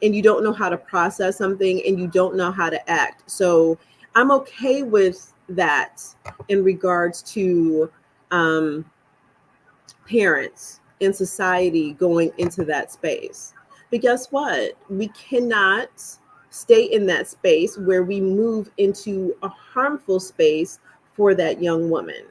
and you don't know how to process something, and you don't know how to act. So I'm okay with that in regards to parents and society going into that space. But guess what? We cannot stay in that space where we move into a harmful space for that young woman.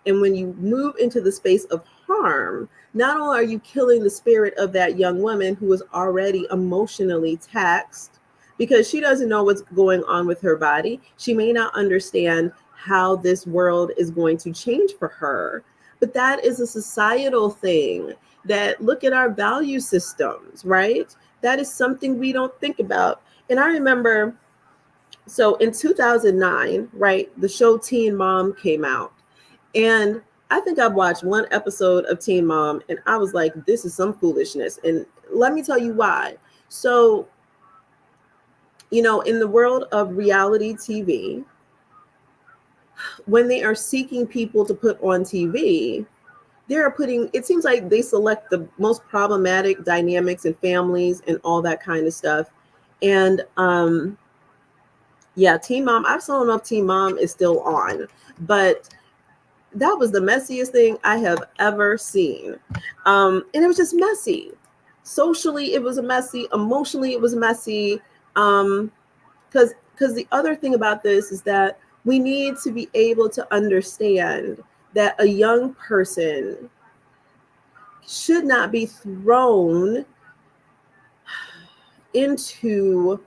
And when you move into the space of harm, not only are you killing the spirit of that young woman who is already emotionally taxed, because she doesn't know what's going on with her body. She may not understand how this world is going to change for her. But that is a societal thing, that look at our value systems, right? That is something we don't think about. And I remember, so in 2009, right, the show Teen Mom came out. And I think I watched one episode of Teen Mom, and I was like, this is some foolishness. And let me tell you why. So, in the world of reality TV, when they are seeking people to put on TV, it seems like they select the most problematic dynamics and families and all that kind of stuff. And Teen Mom, I still don't know if Teen Mom is still on, but that was the messiest thing I have ever seen. And it was just messy. Socially, it was messy. Emotionally, it was messy. Because the other thing about this is that We need to be able to understand that a young person should not be thrown into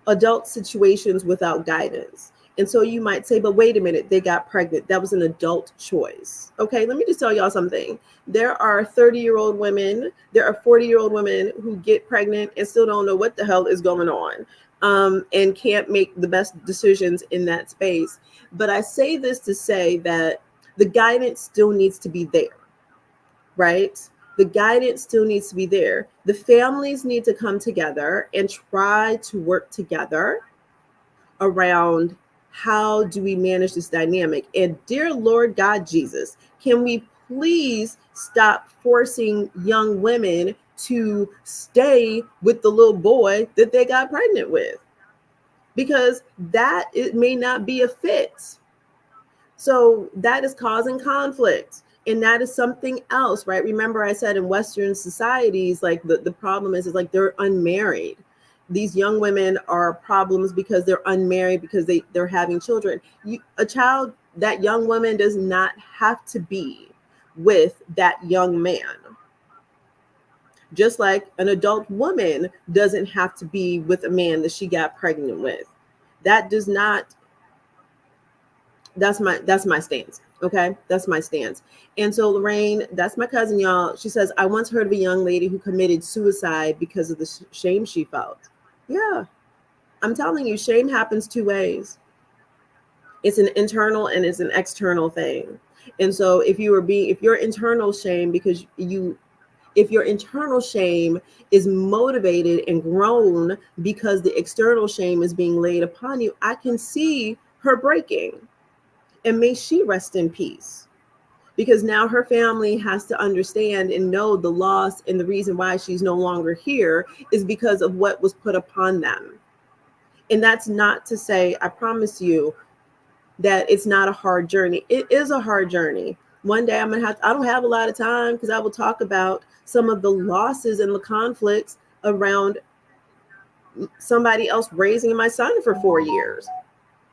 adult situations without guidance. And so you might say, but wait a minute, they got pregnant. That was an adult choice. Okay, let me just tell y'all something. There are 30-year-old women, there are 40-year-old women who get pregnant and still don't know what the hell is going on, and can't make the best decisions in that space. But I say this to say that the guidance still needs to be there, right? The guidance still needs to be there. The families need to come together and try to work together around how do we manage this dynamic. And dear Lord God Jesus, can we please stop forcing young women to stay with the little boy that they got pregnant with? Because that it may not be a fit. So that is causing conflict. And that is something else, right? Remember, I said in Western societies, like the problem is like they're unmarried. These young women are problems because they're unmarried, because they're having children. A child, that young woman does not have to be with that young man. Just like an adult woman doesn't have to be with a man that she got pregnant with. That does not, that's my stance. Okay, that's my stance. And so Lorraine, that's my cousin, y'all. She says, I once heard of a young lady who committed suicide because of the shame she felt. Yeah, I'm telling you, shame happens two ways. It's an internal and it's an external thing. And so if your internal shame, if your internal shame is motivated and grown because the external shame is being laid upon you, I can see her breaking. And may she rest in peace, because now her family has to understand and know the loss, and the reason why she's no longer here is because of what was put upon them. And that's not to say, I promise you, that it's not a hard journey. It is a hard journey. One day I don't have a lot of time, because I will talk about some of the losses and the conflicts around somebody else raising my son for 4 years.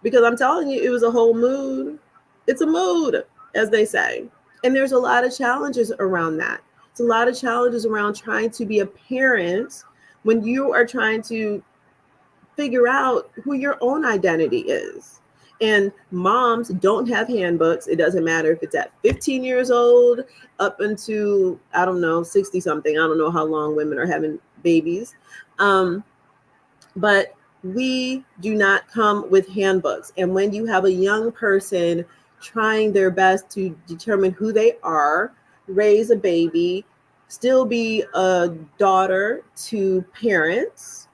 Because I'm telling you, it was a whole mood. It's a mood, as they say. And there's a lot of challenges around that. It's a lot of challenges around trying to be a parent when you are trying to figure out who your own identity is. And moms don't have handbooks. It doesn't matter if it's at 15 years old up into, I don't know, 60 something. I don't know how long women are having babies. But we do not come with handbooks. And when you have a young person trying their best to determine who they are, raise a baby, still be a daughter to parents,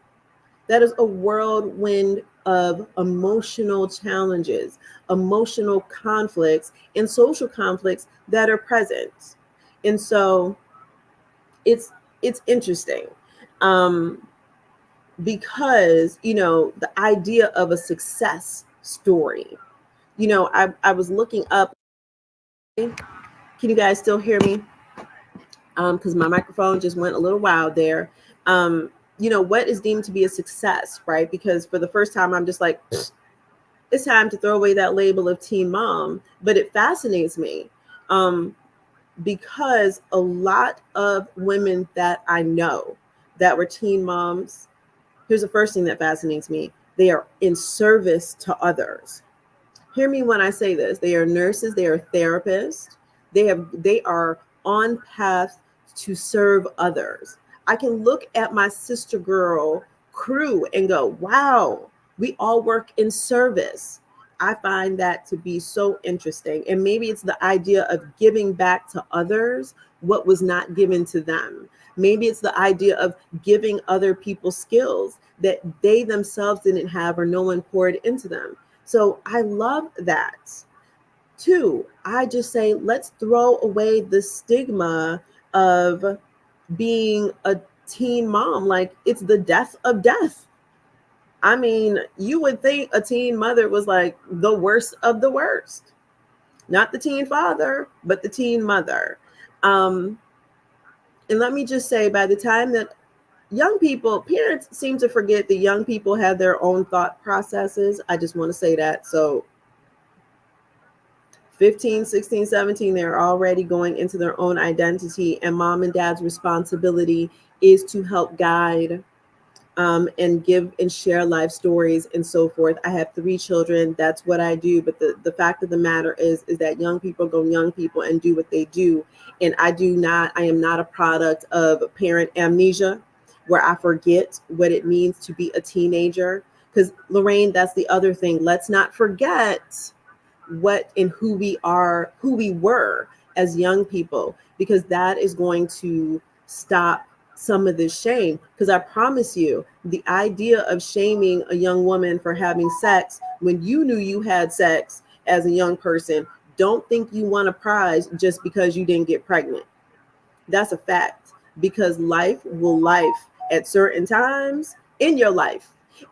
that is a whirlwind of emotional challenges, emotional conflicts, and social conflicts that are present. And so it's interesting. Because, the idea of a success story, I was looking up. Can you guys still hear me? Because my microphone just went a little wild there. What is deemed to be a success, right? Because for the first time, I'm just like, it's time to throw away that label of teen mom. But it fascinates me because a lot of women that I know that were teen moms, here's the first thing that fascinates me. They are in service to others. Hear me when I say this. They are nurses. They are therapists. They are on path to serve others. I can look at my sister girl crew and go, wow, we all work in service. I find that to be so interesting. And maybe it's the idea of giving back to others what was not given to them. Maybe it's the idea of giving other people skills that they themselves didn't have or no one poured into them. So I love that. Two, I just say, let's throw away the stigma of being a teen mom. Like, it's the death of death. I mean, you would think a teen mother was like the worst of the worst. Not the teen father, but the teen mother. And let me just say, by the time that parents seem to forget that young people have their own thought processes. I just want to say that. So 15, 16, 17, they're already going into their own identity, and mom and dad's responsibility is to help guide and give and share life stories and so forth. I have 3 children. That's what I do. But the fact of the matter is that young people go young people and do what they do. And I am not a product of parent amnesia where I forget what it means to be a teenager. Because Lorraine, that's the other thing. Let's not forget what and who we are, who we were as young people, because that is going to stop some of this shame. Because I promise you, the idea of shaming a young woman for having sex when you knew you had sex as a young person, don't think you won a prize just because you didn't get pregnant. That's a fact, because life will life at certain times in your life.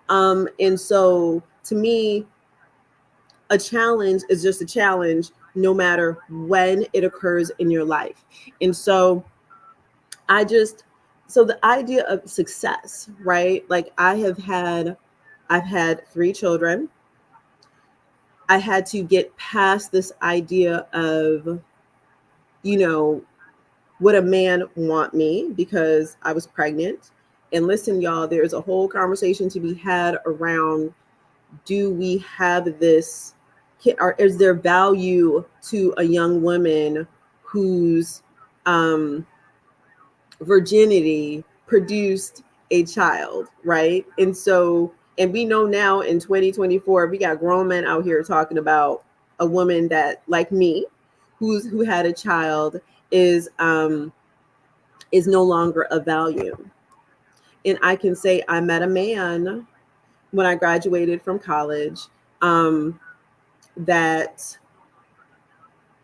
And so to me, a challenge is just a challenge no matter when it occurs in your life. And so so the idea of success, right? Like I've had 3 children. I had to get past this idea of, would a man want me because I was pregnant? And listen, y'all, there's a whole conversation to be had around, do we have this, or is there value to a young woman whose virginity produced a child, right? And so, and we know now in 2024, we got grown men out here talking about a woman that, like me, who had a child is no longer of value. And I can say I met a man when I graduated from college that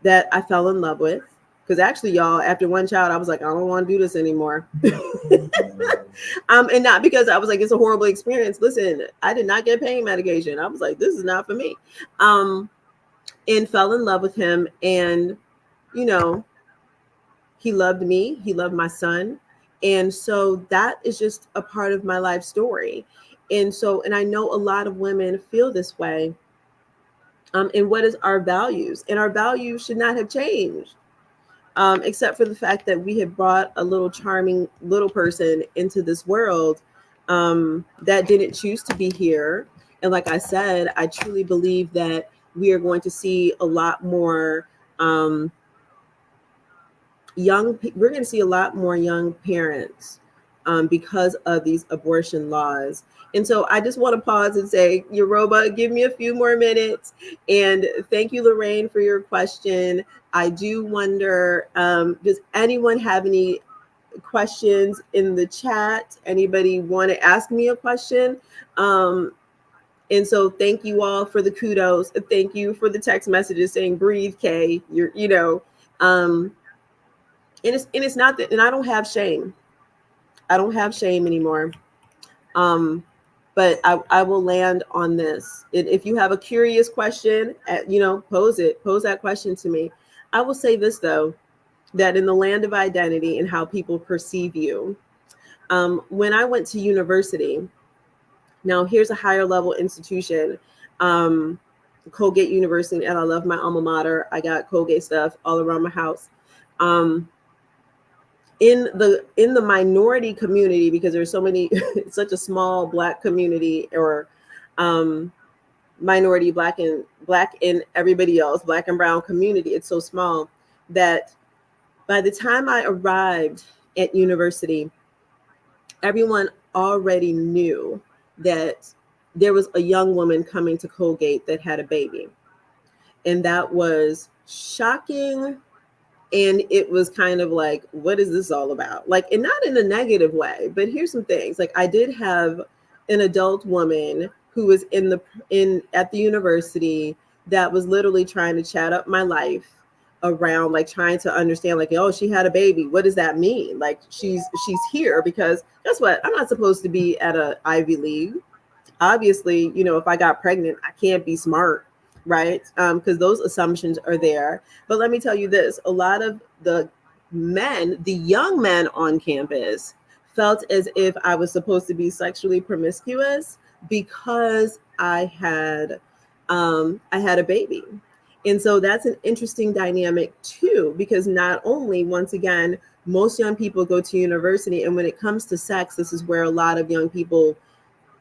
I fell in love with. Because actually, y'all, after one child, I was like, I don't want to do this anymore. And not because I was like, it's a horrible experience. Listen, I did not get pain medication. I was like, this is not for me. And fell in love with him. And, he loved me. He loved my son. And so that is just a part of my life story. And so, and I know a lot of women feel this way. And what is our values? And our values should not have changed. Except for the fact that we have brought a little charming little person into this world that didn't choose to be here. And like I said, I truly believe that we are going to see a lot more we're going to see a lot more young parents because of these abortion laws. And so I just want to pause and say, Yoruba, give me a few more minutes. And thank you, Lorraine, for your question. I do wonder, does anyone have any questions in the chat? Anybody want to ask me a question? And so thank you all for the kudos. Thank you for the text messages saying, breathe, Kay. And it's not that, and I don't have shame. I don't have shame anymore. But I will land on this. If you have a curious question, pose that question to me. I will say this though, that in the land of identity and how people perceive you, when I went to university, now here's a higher level institution, Colgate University, and I love my alma mater. I got Colgate stuff all around my house. In the minority community, because there's so many, it's such a small Black community, or minority Black and everybody else, Black and brown community, it's so small that by the time I arrived at university, everyone already knew that there was a young woman coming to Colgate that had a baby. And that was shocking. And it was kind of like, what is this all about? Like, and not in a negative way, but here's some things. Like, I did have an adult woman who was at the university that was literally trying to chat up my life around, like, trying to understand, like, oh, she had a baby. What does that mean? Like, she's here because guess what? I'm not supposed to be at a Ivy League. Obviously, if I got pregnant, I can't be smart. Right? Because those assumptions are there. But let me tell you this, a lot of the young men on campus felt as if I was supposed to be sexually promiscuous because I had a baby. And so that's an interesting dynamic too, because not only, once again, most young people go to university, and when it comes to sex, this is where a lot of young people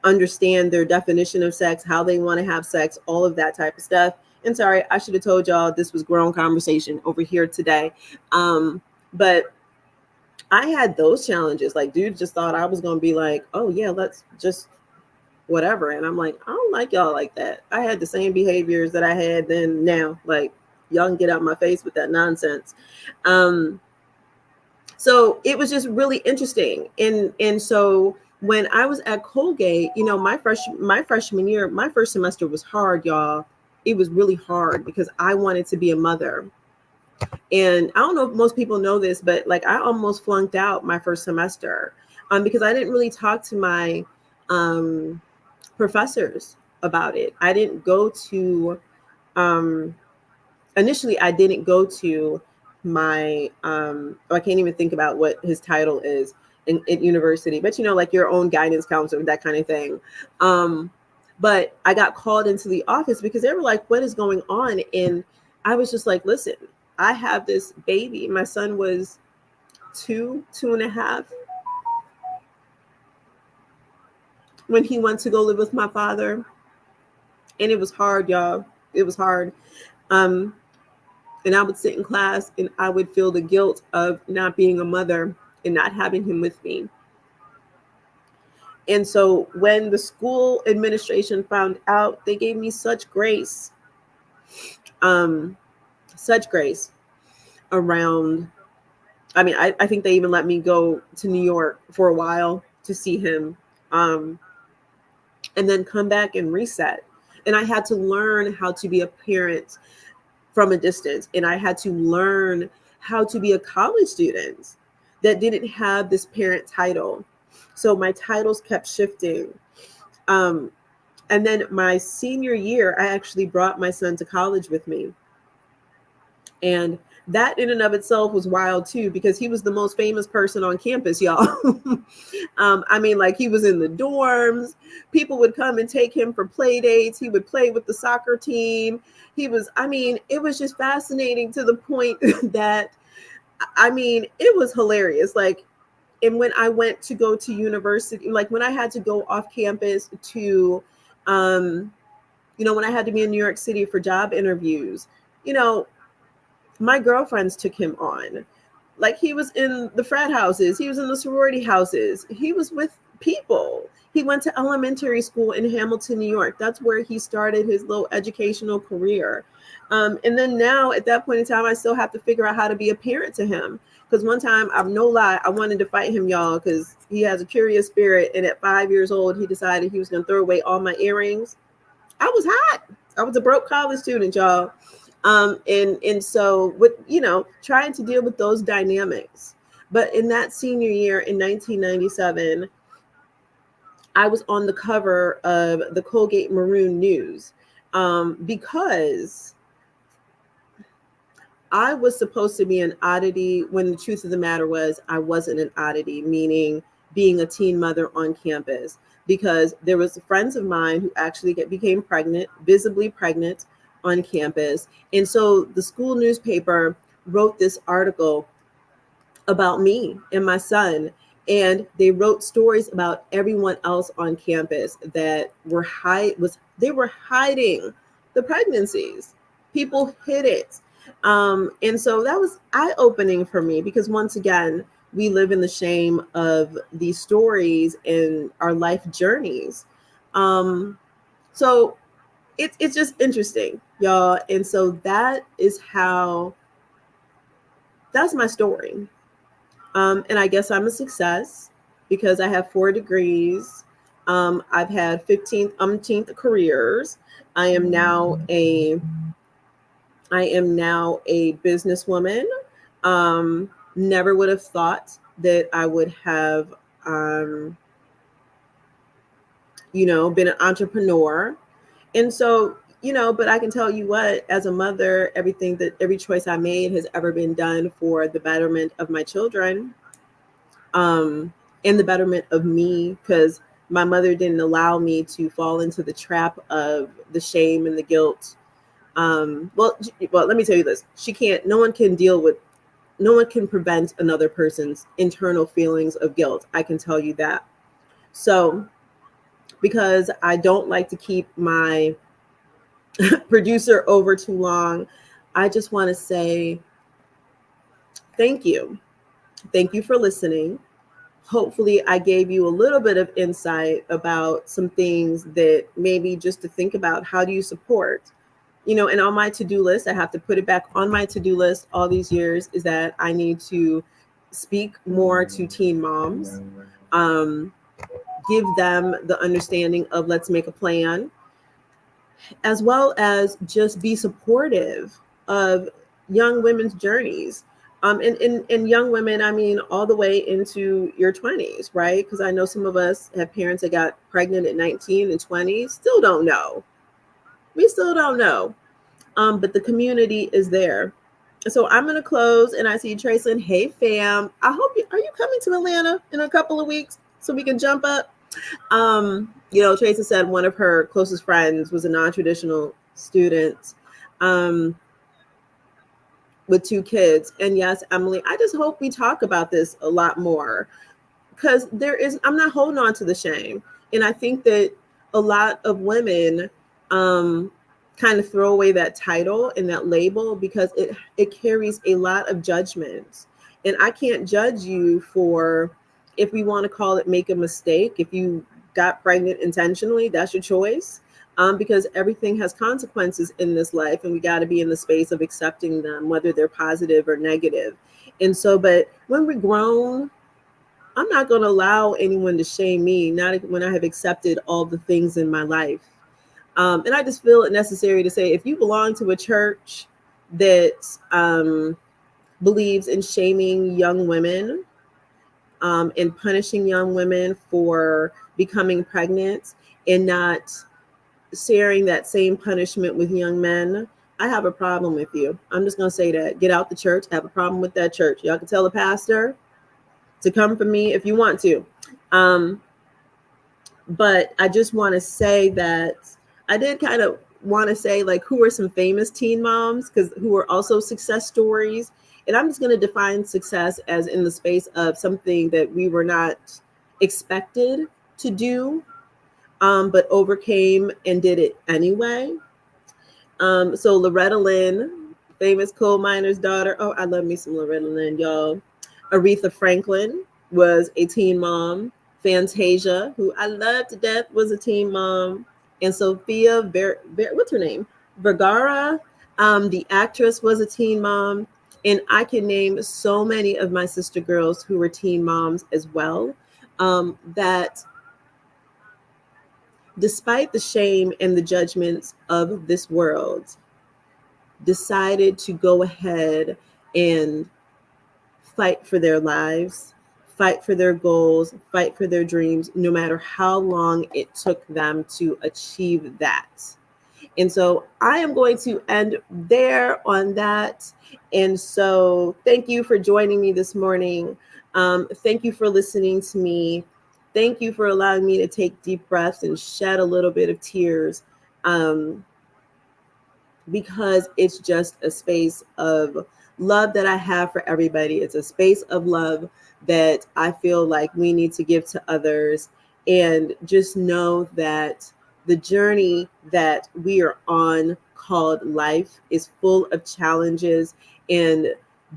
understand their definition of sex, how they want to have sex, all of that type of stuff. And sorry, I should have told y'all this was grown conversation over here today. But I had those challenges. Like, dude just thought I was going to be like, oh yeah, let's just whatever. And I'm like, I don't like y'all like that. I had the same behaviors that I had then now. Like, y'all can get out my face with that nonsense. So it was just really interesting. And so when I was at Colgate, you know, my freshman year, my first semester was hard, y'all. It was really hard because I wanted to be a mother. And I don't know if most people know this, but like I almost flunked out my first semester because I didn't really talk to my professors about it. I didn't go to initially I didn't go to my I can't even think about what his title is in university, but you know, like your own guidance counselor, that kind of thing. But I got called into the office because they were like, what is going on? And I was just like, listen, I have this baby. My son was 2.5 when he went to go live with my father. And it was hard, y'all. It was hard. And I would sit in class and I would feel the guilt of not being a mother and not having him with me. And so when the school administration found out, they gave me such grace around. I mean, I think they even let me go to New York for a while to see him and then come back and reset. And I had to learn how to be a parent from a distance. And I had to learn how to be a college student that didn't have this parent title. So my titles kept shifting. And then my senior year, I actually brought my son to college with me. And that in and of itself was wild too, because he was the most famous person on campus, y'all. I mean, like he was in the dorms. People would come and take him for play dates. He would play with the soccer team. It was just fascinating to the point that, I mean, it was hilarious. Like, and when I went to go to university, like when I had to go off campus to, when I had to be in New York City for job interviews, my girlfriends took him on. Like he was in the frat houses. He was in the sorority houses. He was with people. He went to elementary school in Hamilton, New York. That's where he started his little educational career. And then now at that point in time, I still have to figure out how to be a parent to him. Because one time, I'm no lie, I wanted to fight him, y'all, because he has a curious spirit. And at 5 years old, he decided he was going to throw away all my earrings. I was hot. I was a broke college student, y'all. And so with, trying to deal with those dynamics. But in that senior year in 1997, I was on the cover of the Colgate Maroon News because I was supposed to be an oddity when the truth of the matter was I wasn't an oddity, meaning being a teen mother on campus, because there was friends of mine who actually became pregnant, visibly pregnant on campus. And so the school newspaper wrote this article about me and my son. And they wrote stories about everyone else on campus that were hiding the pregnancies. People hid it. And so that was eye-opening for me because once again, we live in the shame of these stories and our life journeys. So it's just interesting, y'all. And so that's my story. And I guess I'm a success because I have 4 degrees. I've had 15th careers. I am now a businesswoman. Never would have thought that I would have, been an entrepreneur. And so, but I can tell you what, as a mother, every choice I made has ever been done for the betterment of my children, and the betterment of me, because my mother didn't allow me to fall into the trap of the shame and the guilt, Well, let me tell you this. No one can prevent another person's internal feelings of guilt. I can tell you that. So, because I don't like to keep my producer over too long, I just want to say thank you. Thank you for listening. Hopefully I gave you a little bit of insight about some things that maybe just to think about. How do you support? And on my to-do list, I have to put it back on my to-do list all these years, is that I need to speak more to teen moms, give them the understanding of let's make a plan, as well as just be supportive of young women's journeys. And young women, I mean, all the way into your 20s, right? Because I know some of us have parents that got pregnant at 19 and 20, still don't know. We still don't know. But the community is there. So I'm going to close, and I see Tracy. Hey, fam. Are you coming to Atlanta in a couple of weeks so we can jump up? Tracy said one of her closest friends was a non-traditional student with 2 kids. And yes, Emily, I just hope we talk about this a lot more, because I'm not holding on to the shame. And I think that a lot of women kind of throw away that title and that label because it carries a lot of judgment. And I can't judge you for, if we want to call it make a mistake, if you got pregnant intentionally, that's your choice. Because everything has consequences in this life, and we got to be in the space of accepting them, whether they're positive or negative. And so, but when we're grown, I'm not going to allow anyone to shame me, not when I have accepted all the things in my life. And I just feel it necessary to say, if you belong to a church that believes in shaming young women and punishing young women for becoming pregnant and not sharing that same punishment with young men, I have a problem with you. I'm just going to say that. Get out the church. I have a problem with that church. Y'all can tell the pastor to come for me if you want to. But I just want to say that I did kind of want to say, like, who are some famous teen moms, because who are also success stories. And I'm just going to define success as in the space of something that we were not expected to do, but overcame and did it anyway. So Loretta Lynn, famous coal miner's daughter. Oh, I love me some Loretta Lynn, y'all. Aretha Franklin was a teen mom. Fantasia, who I love to death, was a teen mom. And Sophia, what's her name? Vergara, the actress, was a teen mom. And I can name so many of my sister girls who were teen moms as well, that despite the shame and the judgments of this world, decided to go ahead and fight for their lives, fight for their goals, fight for their dreams, no matter how long it took them to achieve that. And so I am going to end there on that. And so thank you for joining me this morning. Thank you for listening to me. Thank you for allowing me to take deep breaths and shed a little bit of tears, because it's just a space of love that I have for everybody. It's a space of love that I feel like we need to give to others. And just know that the journey that we are on, called life, is full of challenges. And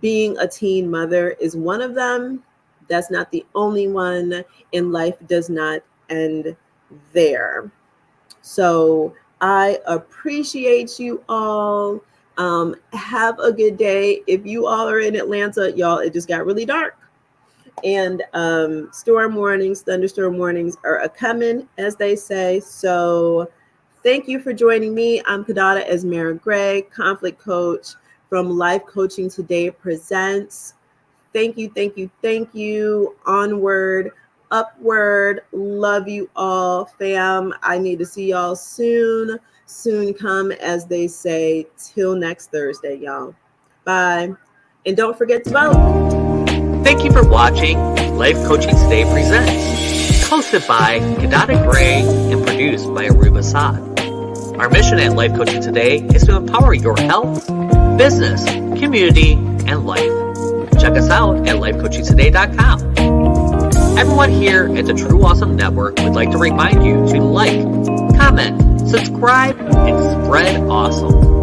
being a teen mother is one of them. That's not the only one. And life does not end there. So I appreciate you all. Have a good day. If you all are in Atlanta, y'all, it just got really dark. And storm warnings, thunderstorm warnings are a-coming, as they say. So thank you for joining me. I'm Kiddada Esmera Gray, conflict coach from Life Coaching Today Presents. Thank you, thank you, thank you. Onward, upward. Love you all, fam. I need to see y'all soon. Soon come, as they say. Till next Thursday, y'all. Bye. And don't forget to vote. Thank you for watching Life Coaching Today Presents, hosted by Kiddada Gray and produced by Aruba Saad. Our mission at Life Coaching Today is to empower your health, business, community, and life. Check us out at lifecoachingtoday.com. Everyone here at the True Awesome Network would like to remind you to like, comment, subscribe, and spread awesome.